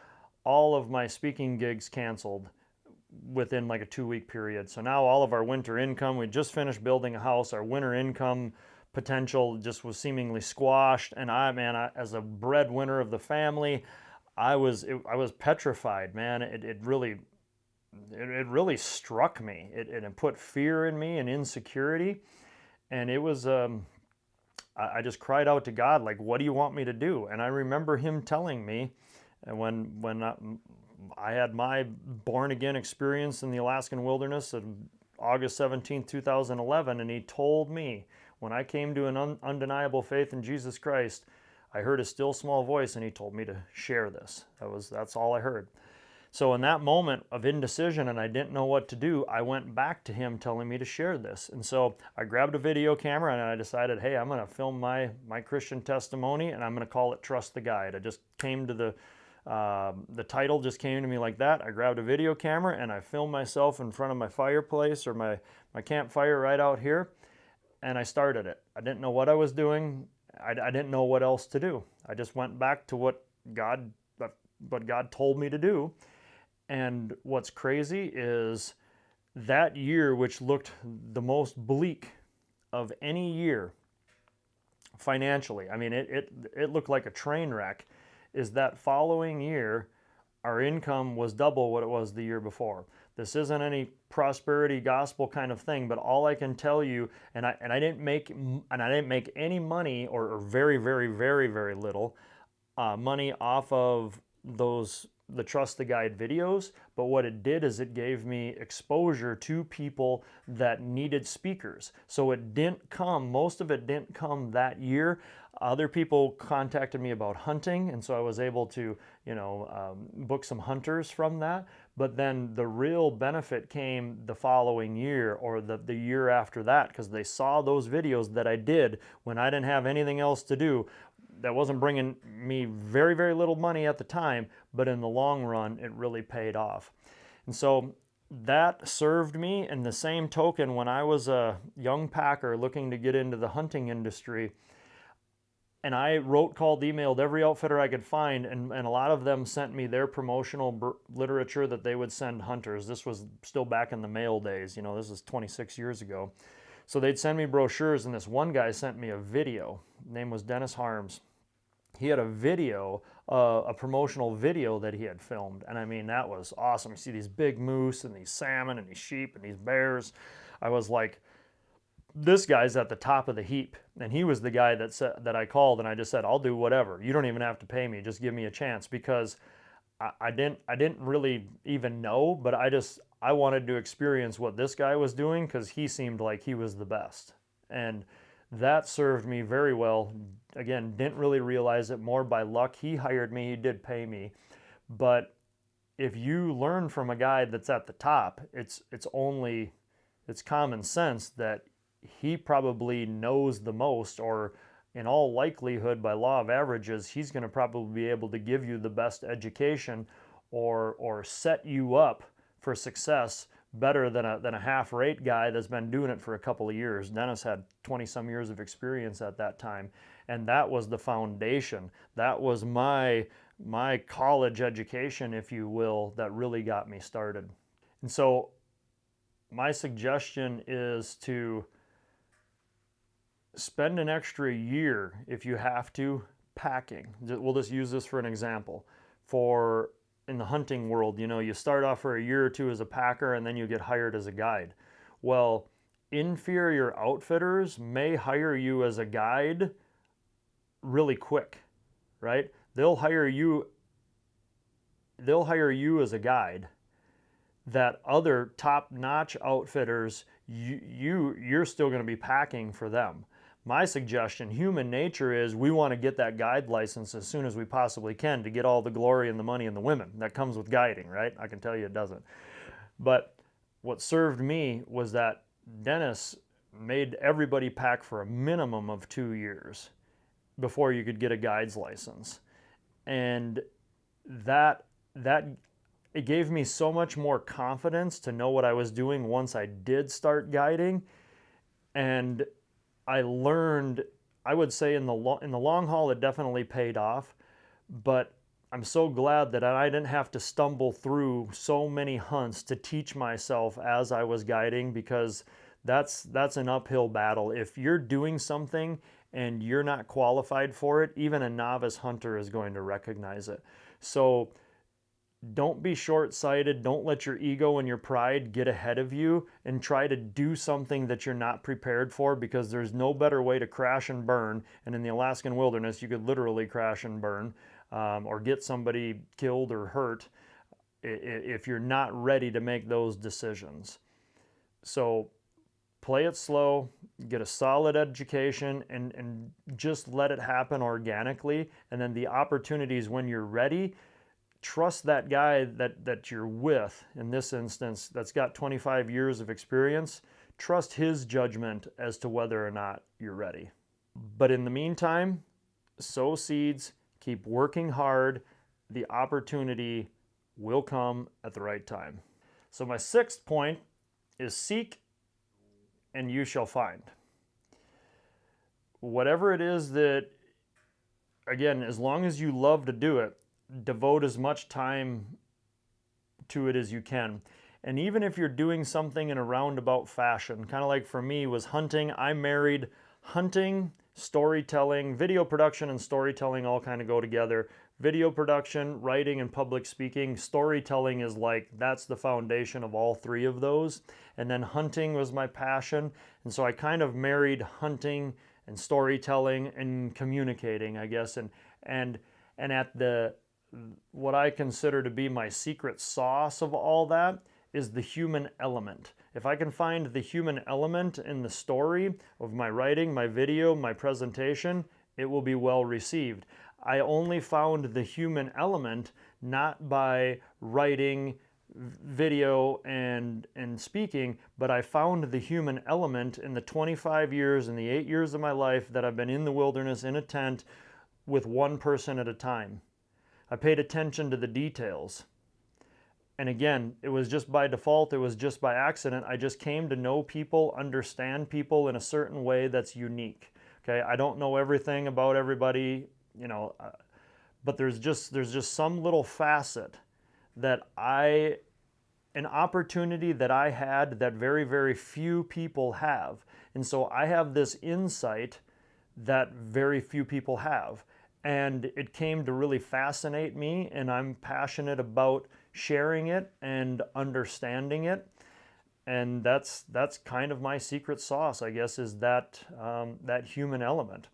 all of my speaking gigs canceled within like a 2-week period. So now all of our winter income, we just finished building a house, our winter income potential just was seemingly squashed. And as a breadwinner of the family, I was petrified, man. It really struck me. It put fear in me and insecurity. And it was, I just cried out to God, like, what do you want me to do? And I remember him telling me, and when I had my born again experience in the Alaskan wilderness on August 17, 2011, and he told me, when I came to an undeniable faith in Jesus Christ, I heard a still small voice, and he told me to share this. That's all I heard. So in that moment of indecision, and I didn't know what to do, I went back to him telling me to share this. And so I grabbed a video camera, and I decided, hey, I'm going to film my Christian testimony, and I'm going to call it Trust the Guide. I just came to the title just came to me like that. I grabbed a video camera, and I filmed myself in front of my fireplace, or my campfire right out here. And I started it. I didn't know what I was doing. I didn't know what else to do. I just went back to what God told me to do. And what's crazy is that year, which looked the most bleak of any year financially, I mean, it looked like a train wreck, is that following year, our income was double what it was the year before. This isn't any prosperity gospel kind of thing, but all I can tell you, and I didn't make any money, or very, very, very, very little money off of the Trust the Guide videos, but what it did is it gave me exposure to people that needed speakers. So it didn't come, most of it didn't come that year. Other people contacted me about hunting, and so I was able to, book some hunters from that. But then the real benefit came the following year or the year after that, because they saw those videos that I did when I didn't have anything else to do. That wasn't bringing me very, very little money at the time, but in the long run, it really paid off. And so that served me. In the same token, when I was a young packer looking to get into the hunting industry, and I wrote, called, emailed every outfitter I could find, and a lot of them sent me their promotional literature that they would send hunters. This was still back in the mail days, this is 26 years ago. So they'd send me brochures, and this one guy sent me a video. His name was Dennis Harms. He had a video, a promotional video that he had filmed, and I mean, that was awesome. You see these big moose and these salmon and these sheep and these bears. I was like, this guy's at the top of the heap, and he was the guy that I called, and I just said, I'll do whatever. You don't even have to pay me. Just give me a chance, because I didn't really even know, but I wanted to experience what this guy was doing, because he seemed like he was the best. And that served me very well. Again, didn't really realize it, more by luck. He hired me, he did pay me. But if you learn from a guy that's at the top, it's common sense that he probably knows the most, or in all likelihood, by law of averages, he's going to probably be able to give you the best education or set you up for success better than a half-rate guy that's been doing it for a couple of years. Dennis had 20-some years of experience at that time, and that was the foundation. That was my college education, if you will, that really got me started. And so my suggestion is to spend an extra year, if you have to, packing. We'll just use this for an example. In the hunting world, you start off for a year or two as a packer, and then you get hired as a guide. Well, inferior outfitters may hire you as a guide really quick, right? They'll hire you as a guide that other top-notch outfitters, you're still going to be packing for them. My suggestion, human nature, is we want to get that guide license as soon as we possibly can to get all the glory and the money and the women that comes with guiding, right? I can tell you it doesn't. But what served me was that Dennis made everybody pack for a minimum of 2 years before you could get a guide's license. And that it gave me so much more confidence to know what I was doing once I did start guiding. And I learned, I would say in the long haul, it definitely paid off, but I'm so glad that I didn't have to stumble through so many hunts to teach myself as I was guiding, because that's an uphill battle. If you're doing something and you're not qualified for it, even a novice hunter is going to recognize it. So don't be short-sighted. Don't let your ego and your pride get ahead of you and try to do something that you're not prepared for, because there's no better way to crash and burn. And in the Alaskan wilderness, you could literally crash and burn or get somebody killed or hurt if you're not ready to make those decisions. So play it slow, get a solid education, and just let it happen organically. And then the opportunities, when you're ready, trust that guy that you're with, in this instance, that's got 25 years of experience. Trust his judgment as to whether or not you're ready. But in the meantime, sow seeds, keep working hard. The opportunity will come at the right time. So my 6th point is seek and you shall find. Whatever it is that, again, as long as you love to do it, devote as much time to it as you can. And even if you're doing something in a roundabout fashion, kind of like for me was hunting, I married hunting, storytelling, video production and storytelling all kind of go together. Video production, writing, and public speaking. Storytelling is that's the foundation of all 3 of those. And then hunting was my passion. And so I kind of married hunting and storytelling and communicating, I guess. And at the what I consider to be my secret sauce of all that is the human element. If I can find the human element in the story of my writing, my video, my presentation, it will be well received. I only found the human element not by writing, video, and speaking, but I found the human element in the 25 years and the 8 years of my life that I've been in the wilderness in a tent with one person at a time. I paid attention to the details. And again, it was just by default, it was just by accident. I just came to know people, understand people in a certain way that's unique. Okay, I don't know everything about everybody, but there's just some little facet that an opportunity that I had that very, very few people have. And so I have this insight that very few people have. And it came to really fascinate me, and I'm passionate about sharing it and understanding it. And that's kind of my secret sauce, I guess, is that human element.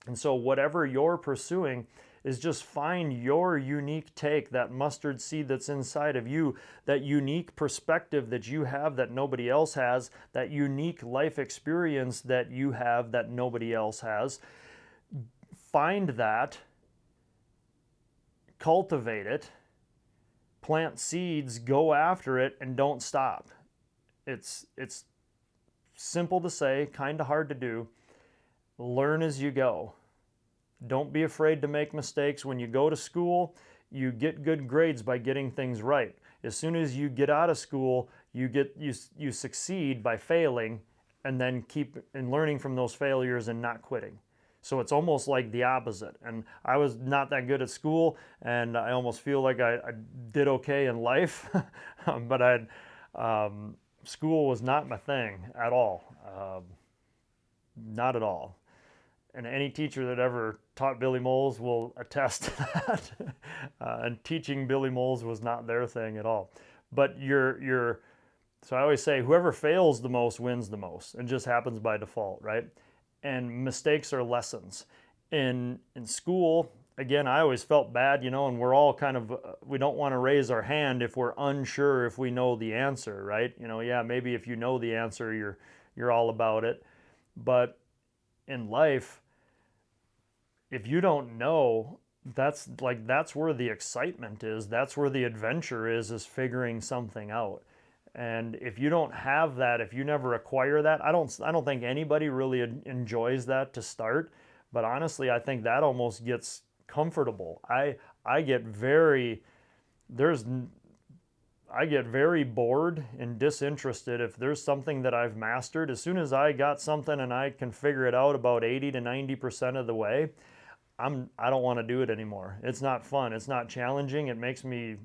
And so whatever you're pursuing is just find your unique take, that mustard seed that's inside of you, that unique perspective that you have that nobody else has, that unique life experience that you have that nobody else has. Find that, cultivate it, plant seeds, go after it, and don't stop. It's simple to say, kind of hard to do. Learn as you go. Don't be afraid to make mistakes. When you go to school, you get good grades by getting things right. As soon as you get out of school, you succeed by failing, and then keep learning from those failures and not quitting. So it's almost like the opposite. And I was not that good at school, and I almost feel like I did okay in life, but school was not my thing at all. Not at all. And any teacher that ever taught Billy Moles will attest to that. And teaching Billy Moles was not their thing at all. But so I always say, whoever fails the most wins the most. It just happens by default, right? And mistakes are lessons. In school, again, I always felt bad, and we're all kind of, we don't want to raise our hand if we're unsure if we know the answer, right? Yeah, maybe if you know the answer, you're all about it. But in life, if you don't know, that's where the excitement is. That's where the adventure is figuring something out. And if you don't have that, if you never acquire that, I don't think anybody really enjoys that to start. But honestly, I think that almost gets comfortable. I get very bored and disinterested if there's something that I've mastered. As soon as I got something and I can figure it out about 80 to 90% of the way, I don't want to do it anymore. It's not fun. It's not challenging. It makes me,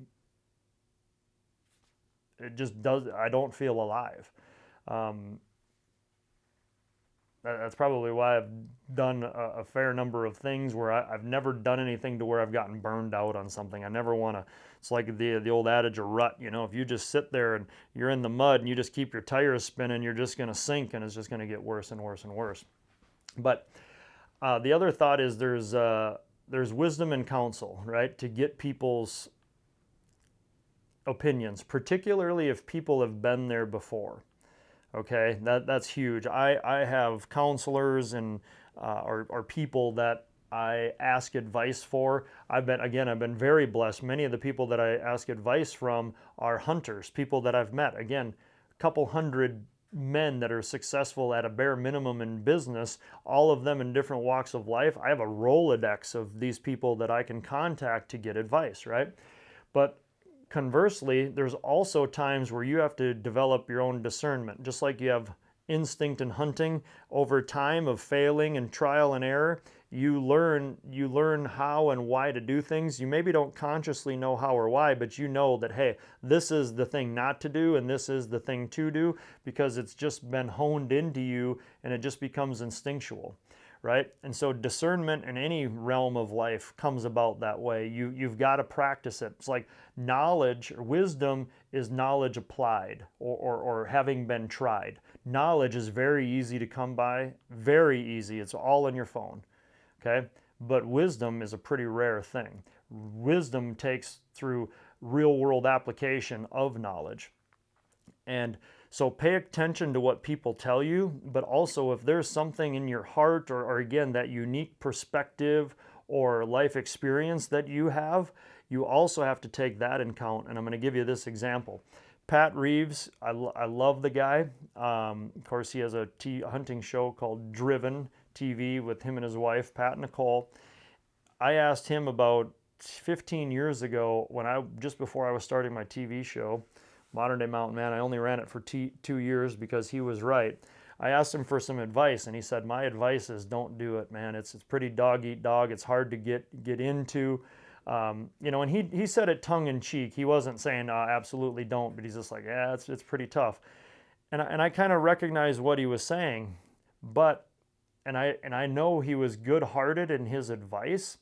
I don't feel alive. That's probably why I've done a fair number of things where I've never done anything to where I've gotten burned out on something. I never want to, it's like the old adage of rut, if you just sit there and you're in the mud and you just keep your tires spinning, you're just going to sink, and it's just going to get worse and worse and worse. But the other thought is there's wisdom and counsel, right? To get people's opinions, particularly if people have been there before. Okay, that's huge. I have counselors and or people that I ask advice for. I've been very blessed. Many of the people that I ask advice from are hunters, people that I've met. Again, a couple hundred men that are successful at a bare minimum in business, all of them in different walks of life. I have a Rolodex of these people that I can contact to get advice, right? But conversely, there's also times where you have to develop your own discernment. Just like you have instinct in hunting, over time of failing and trial and error, you learn how and why to do things. You maybe don't consciously know how or why, but you know that, hey, this is the thing not to do and this is the thing to do, because it's just been honed into you and it just becomes instinctual. Right? And so discernment in any realm of life comes about that way. You've got to practice it. It's like knowledge, or wisdom is knowledge applied or having been tried. Knowledge is very easy to come by, very easy. It's all on your phone. Okay? But wisdom is a pretty rare thing. wisdom takes through real world application of knowledge. And so pay attention to what people tell you, but also if there's something in your heart or again, that unique perspective or life experience that you have, you also have to take that in count. And I'm going to give you this example. Pat Reeves, I love the guy. Of course, he has a hunting show called Driven TV with him and his wife, Pat and Nicole. I asked him about 15 years ago just before I was starting my TV show, Modern Day Mountain Man. I only ran it for 2 years because he was right. I asked him for some advice, and he said, my advice is don't do it, man. It's pretty dog eat dog. It's hard to get into. And he said it tongue in cheek. He wasn't saying absolutely don't, but he's just like, yeah, it's pretty tough. And I kind of recognized what he was saying, and I know he was good-hearted in his advice,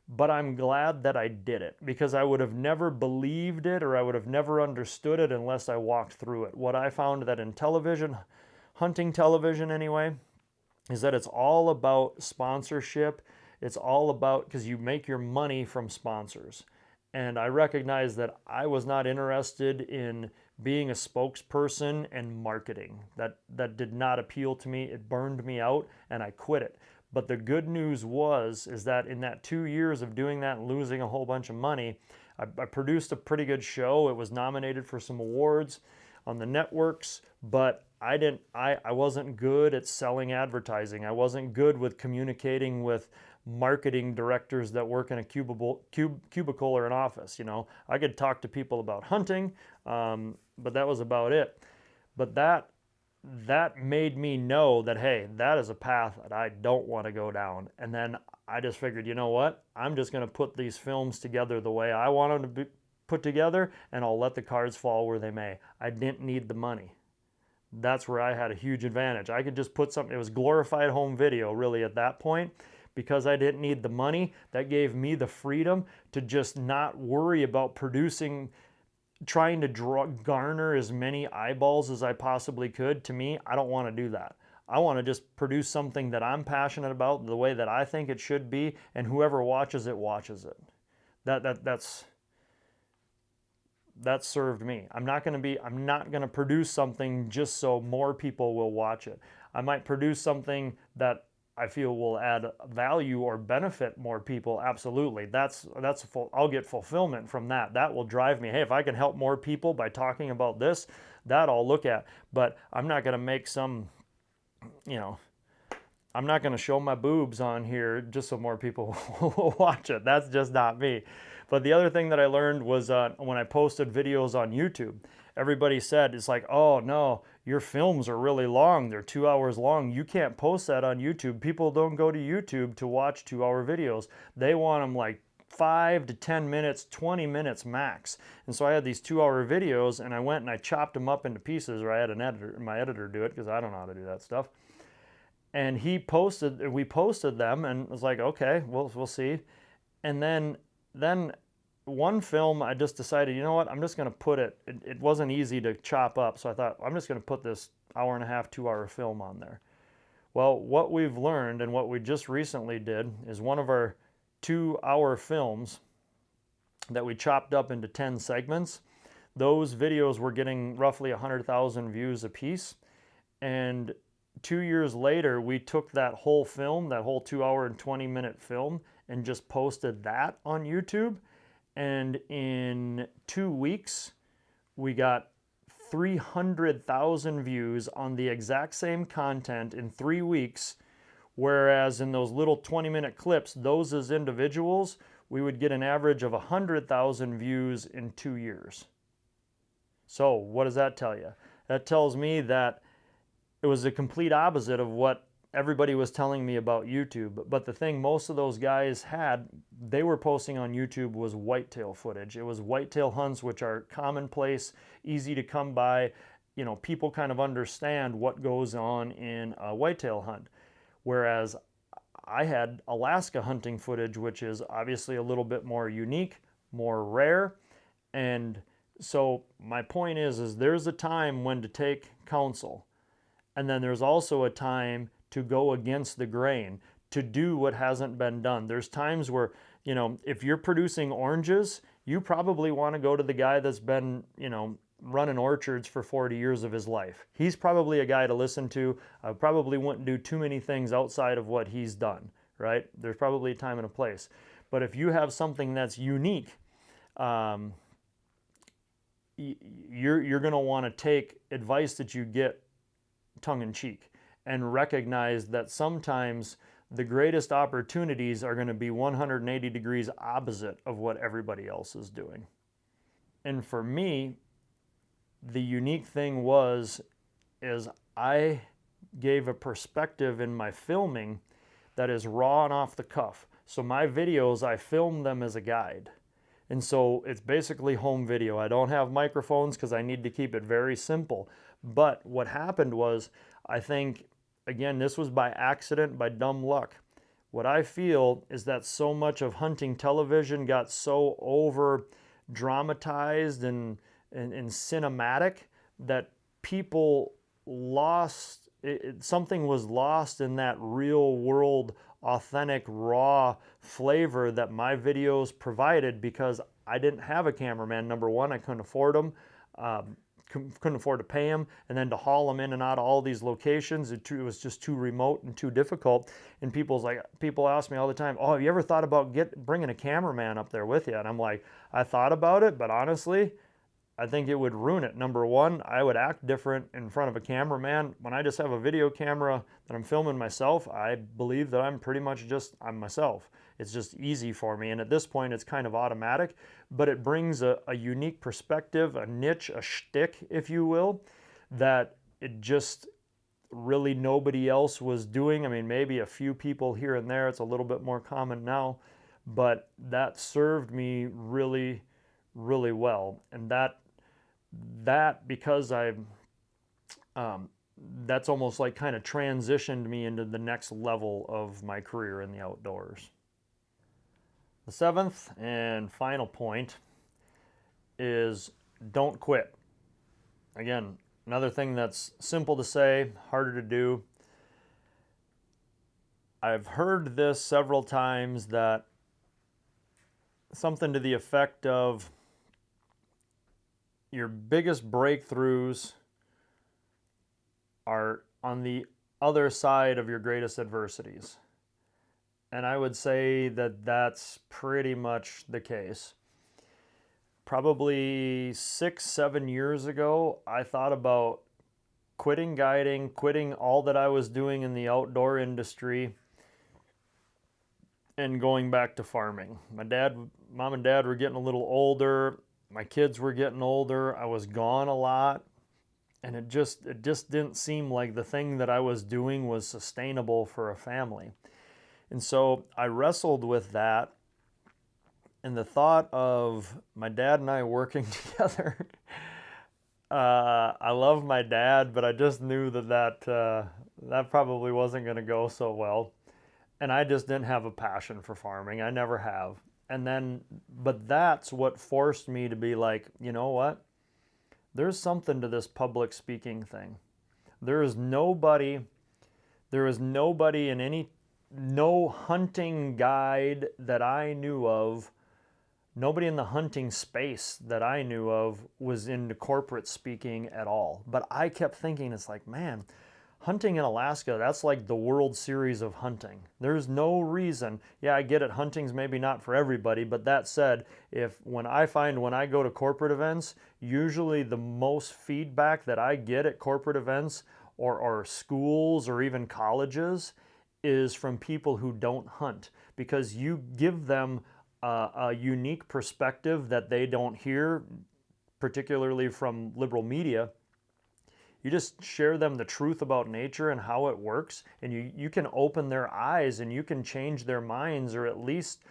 but I'm glad that I did it, because I would have never believed it, or I would have never understood it unless I walked through it. What I found that in television, hunting television anyway, is that it's all about sponsorship. It's all about, because you make your money from sponsors. And I recognize that I was not interested in being a spokesperson and marketing. That did not appeal to me. It burned me out, and I quit it. But the good news is that in that 2 years of doing that and losing a whole bunch of money, I produced a pretty good show. It was nominated for some awards on the networks, but I wasn't good at selling advertising. I wasn't good with communicating with marketing directors that work in a cubicle or an office. I could talk to people about hunting, but that was about it. But that made me know that, hey, that is a path that I don't want to go down. And then I just figured, you know what? I'm just going to put these films together the way I want them to be put together, and I'll let the cards fall where they may. I didn't need the money. That's where I had a huge advantage. I could just put something, it was glorified home video really at that point. Because I didn't need the money, that gave me the freedom to just not worry about trying to garner as many eyeballs as I possibly could. To me, I don't want to do that. I want to just produce something that I'm passionate about, the way that I think it should be, and whoever watches it, watches it. That served me. I'm not going to produce something just so more people will watch it. I might produce something that I feel will add value or benefit more people. Absolutely. I'll get fulfillment from that. That will drive me. Hey, if I can help more people by talking about this, that I'll look at. But I'm not going to make I'm not going to show my boobs on here just so more people will watch it. That's just not me. But the other thing that I learned was when I posted videos on YouTube, everybody said, it's like, oh no, your films are really long. They're 2 hours long. You can't post that on YouTube. People don't go to YouTube to watch 2-hour videos. They want them like 5 to 10 minutes, 20 minutes max. And so I had these 2-hour videos, and I went and I chopped them up into pieces, or I had my editor do it, because I don't know how to do that stuff. And we posted them, and it was like, okay, we'll see. And then one film, I just decided, you know what, I'm just going to put it wasn't easy to chop up, so I thought, I'm just going to put this 1.5 hour, 2-hour film on there. Well, what we've learned and what we just recently did is one of our 2-hour films that we chopped up into 10 segments, those videos were getting roughly 100,000 views a piece. And 2 years later, we took that whole film, that whole 2-hour and 20-minute film, and just posted that on YouTube. And in 2 weeks, we got 300,000 views on the exact same content in 3 weeks. Whereas in those little 20-minute clips, those as individuals, we would get an average of 100,000 views in 2 years. So what does that tell you? That tells me that it was the complete opposite of what everybody was telling me about YouTube. But the thing most of those guys they were posting on YouTube was whitetail footage. It was whitetail hunts, which are commonplace, easy to come by. People kind of understand what goes on in a whitetail hunt. Whereas I had Alaska hunting footage, which is obviously a little bit more unique, more rare. And so my point is there's a time when to take counsel. And then there's also a time to go against the grain, to do what hasn't been done. There's times where if you're producing oranges, you probably want to go to the guy that's been, running orchards for 40 years of his life. He's probably a guy to listen to. I probably wouldn't do too many things outside of what he's done, right? There's probably a time and a place. But if you have something that's unique, um, you're going to want to take advice that you get tongue in cheek and recognize that sometimes the greatest opportunities are going to be 180 degrees opposite of what everybody else is doing. And for me, the unique thing is I gave a perspective in my filming that is raw and off the cuff. So my videos, I film them as a guide. And so it's basically home video. I don't have microphones because I need to keep it very simple. But what happened was, I think, again, this was by accident, by dumb luck. What I feel is that so much of hunting television got so over dramatized and cinematic that people lost, something was lost in that real world, authentic, raw flavor that my videos provided, because I didn't have a cameraman. Number one, I couldn't afford them. Couldn't afford to pay them, and then to haul them in and out of all these locations, it was just too remote and too difficult. And people ask me all the time, "Oh, have you ever thought about bringing a cameraman up there with you?" And I'm like, I thought about it, but honestly, I think it would ruin it. Number one, I would act different in front of a cameraman. When I just have a video camera that I'm filming myself, I believe that I'm pretty much I'm myself. It's just easy for me. And at this point, it's kind of automatic, but it brings a unique perspective, a niche, a shtick, if you will, that it just really nobody else was doing. I mean, maybe a few people here and there. It's a little bit more common now, but that served me really, really well. And because that's almost like kind of transitioned me into the next level of my career in the outdoors. The seventh and final point is don't quit. Again, another thing that's simple to say, harder to do. I've heard this several times, that something to the effect of, your biggest breakthroughs are on the other side of your greatest adversities. And I would say that that's pretty much the case. Probably 6-7 years ago, I thought about quitting guiding, quitting all that I was doing in the outdoor industry, and going back to farming. Mom and dad were getting a little older. My kids were getting older. I was gone a lot. And it just didn't seem like the thing that I was doing was sustainable for a family. And so I wrestled with that, and the thought of my dad and I working together. I love my dad, but I just knew that probably wasn't going to go so well. And I just didn't have a passion for farming. I never have. But that's what forced me to be like, you know what? There's something to this public speaking thing. There is nobody in no hunting guide that I knew of, nobody in the hunting space that I knew of was into corporate speaking at all. But I kept thinking, it's like, man, hunting in Alaska, that's like the World Series of hunting. There's no reason. Yeah, I get it. Hunting's maybe not for everybody, but that said, when I go to corporate events, usually the most feedback that I get at corporate events or schools or even colleges is from people who don't hunt, because you give them a unique perspective that they don't hear, particularly from liberal media. You just share them the truth about nature and how it works, and you can open their eyes and you can change their minds, or at least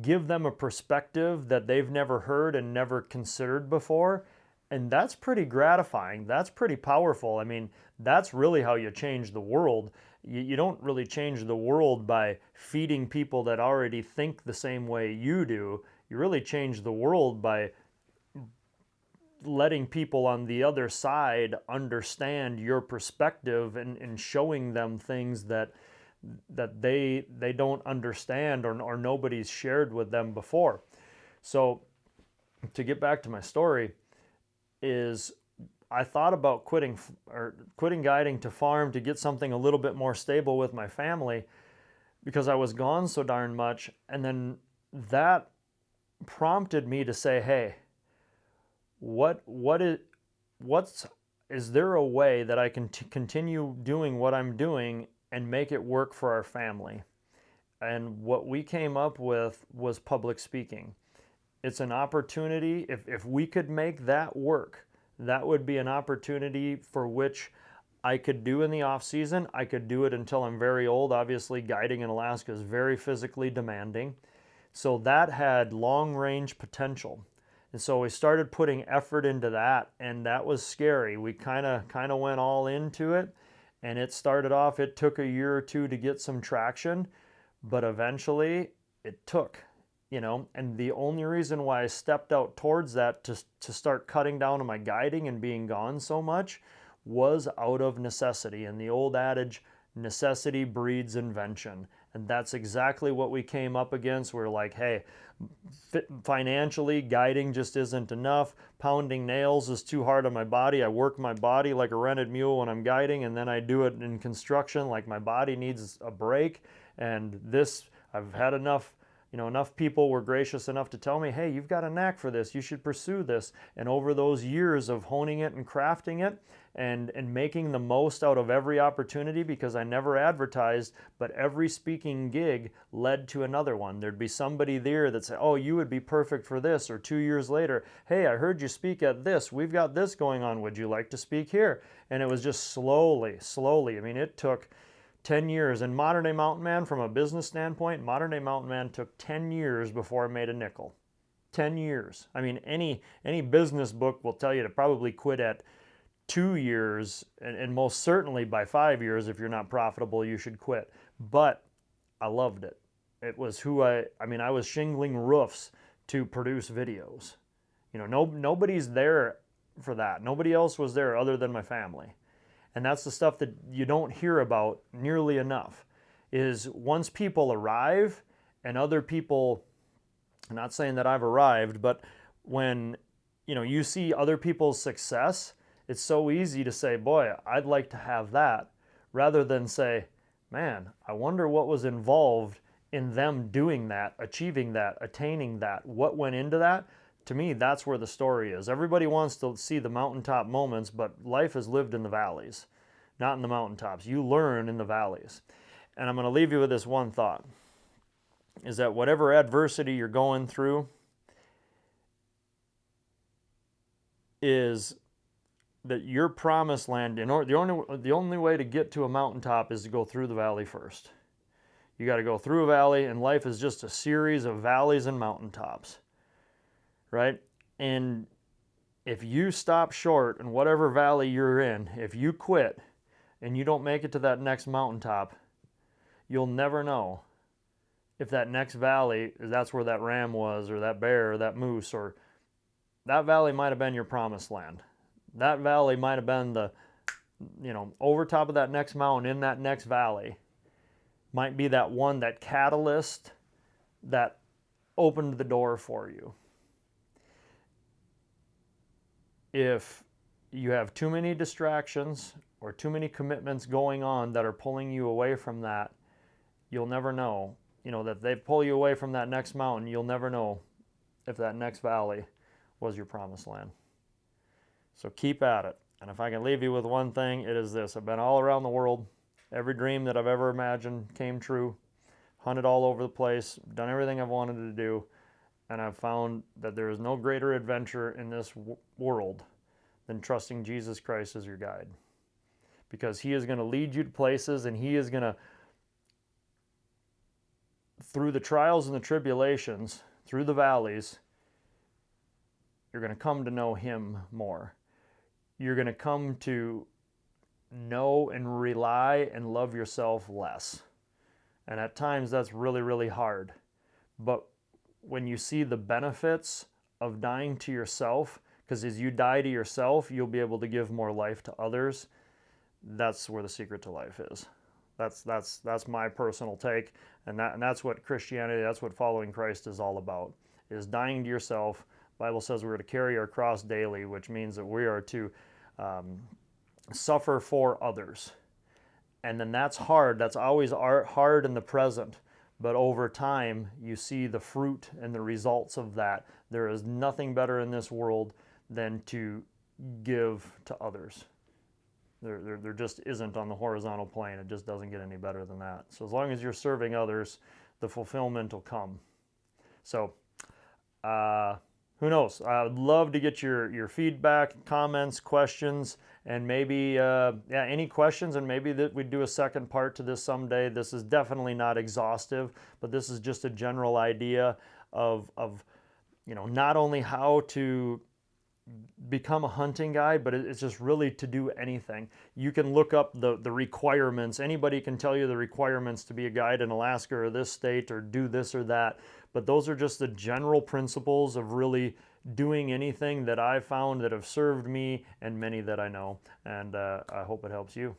give them a perspective that they've never heard and never considered before. And that's pretty gratifying. That's pretty powerful. I mean, that's really how you change the world. You don't really change the world by feeding people that already think the same way you do. You really change the world by letting people on the other side understand your perspective and showing them things that that they don't understand, or nobody's shared with them before. So to get back to my story, is I thought about quitting guiding to farm to get something a little bit more stable with my family, because I was gone so darn much. And then that prompted me to say, hey, is there a way that I can continue doing what I'm doing and make it work for our family? And what we came up with was public speaking. It's an opportunity. If we could make that work, that would be an opportunity for which I could do in the off season. I could do it until I'm very old. Obviously, guiding in Alaska is very physically demanding. So that had long range potential. And so we started putting effort into that, and that was scary. We kind of went all into it, and it started off, it took a year or two to get some traction, but eventually it took. And the only reason why I stepped out towards that to start cutting down on my guiding and being gone so much was out of necessity. And the old adage, necessity breeds invention. And that's exactly what we came up against. We're like, hey, financially, guiding just isn't enough. Pounding nails is too hard on my body. I work my body like a rented mule when I'm guiding, and then I do it in construction like my body needs a break. And this, I've had enough. Enough people were gracious enough to tell me, hey, you've got a knack for this, you should pursue this. And over those years of honing it and crafting it and making the most out of every opportunity, because I never advertised, but every speaking gig led to another one. There'd be somebody there that said, oh, you would be perfect for this. Or 2 years later, hey, I heard you speak at this. We've got this going on. Would you like to speak here? And it was just slowly. I mean, it took 10 years. And Modern Day Mountain Man, from a business standpoint, Modern Day Mountain Man took 10 years before I made a nickel. 10 years. I mean, any business book will tell you to probably quit at 2 years, and most certainly by 5 years, if you're not profitable, you should quit. But I loved it. It was I was shingling roofs to produce videos. Nobody's there for that. Nobody else was there other than my family. And that's the stuff that you don't hear about nearly enough, is once people arrive and other people, I'm not saying that I've arrived, but when you see other people's success, it's so easy to say, boy, I'd like to have that, rather than say, man, I wonder what was involved in them doing that, achieving that, attaining that, what went into that. To me, that's where the story is. Everybody wants to see the mountaintop moments, but life is lived in the valleys, not in the mountaintops. You learn in the valleys. And I'm going to leave you with this one thought, is that whatever adversity you're going through, is that your promised land, the only way to get to a mountaintop is to go through the valley first. You got to go through a valley, and life is just a series of valleys and mountaintops. Right? And if you stop short in whatever valley you're in, if you quit and you don't make it to that next mountaintop, you'll never know if that next valley, that's where that ram was, or that bear, or that moose, or that valley might have been your promised land. That valley might have been over top of that next mountain, in that next valley, might be that one, that catalyst that opened the door for you. If you have too many distractions or too many commitments going on that are pulling you away from that, you'll never know. That they pull you away from that next mountain, you'll never know if that next valley was your promised land. So keep at it. And if I can leave you with one thing, it is this. I've been all around the world. Every dream that I've ever imagined came true. Hunted all over the place, done everything I've wanted to do. And I've found that there is no greater adventure in this world than trusting Jesus Christ as your guide. Because He is going to lead you to places, and He is going to, through the trials and the tribulations, through the valleys, you're going to come to know Him more. You're going to come to know and rely and love yourself less. And at times that's really, really hard. But when you see the benefits of dying to yourself, because as you die to yourself, you'll be able to give more life to others. That's where the secret to life is. That's my personal take, and that's what Christianity, that's what following Christ is all about, is dying to yourself. The Bible says we're to carry our cross daily, which means that we are to suffer for others. And then that's hard. That's always hard in the present. But over time, you see the fruit and the results of that. There is nothing better in this world than to give to others. There just isn't on the horizontal plane. It just doesn't get any better than that. So as long as you're serving others, the fulfillment will come. So who knows? I would love to get your feedback, comments, questions, and maybe any questions, and maybe that we'd do a second part to this someday. This is definitely not exhaustive, but this is just a general idea of not only how to become a hunting guide, but it's just really to do anything. You can look up the requirements. Anybody can tell you the requirements to be a guide in Alaska or this state, or do this or that. But those are just the general principles of really doing anything that I've found that have served me and many that I know. And I hope it helps you.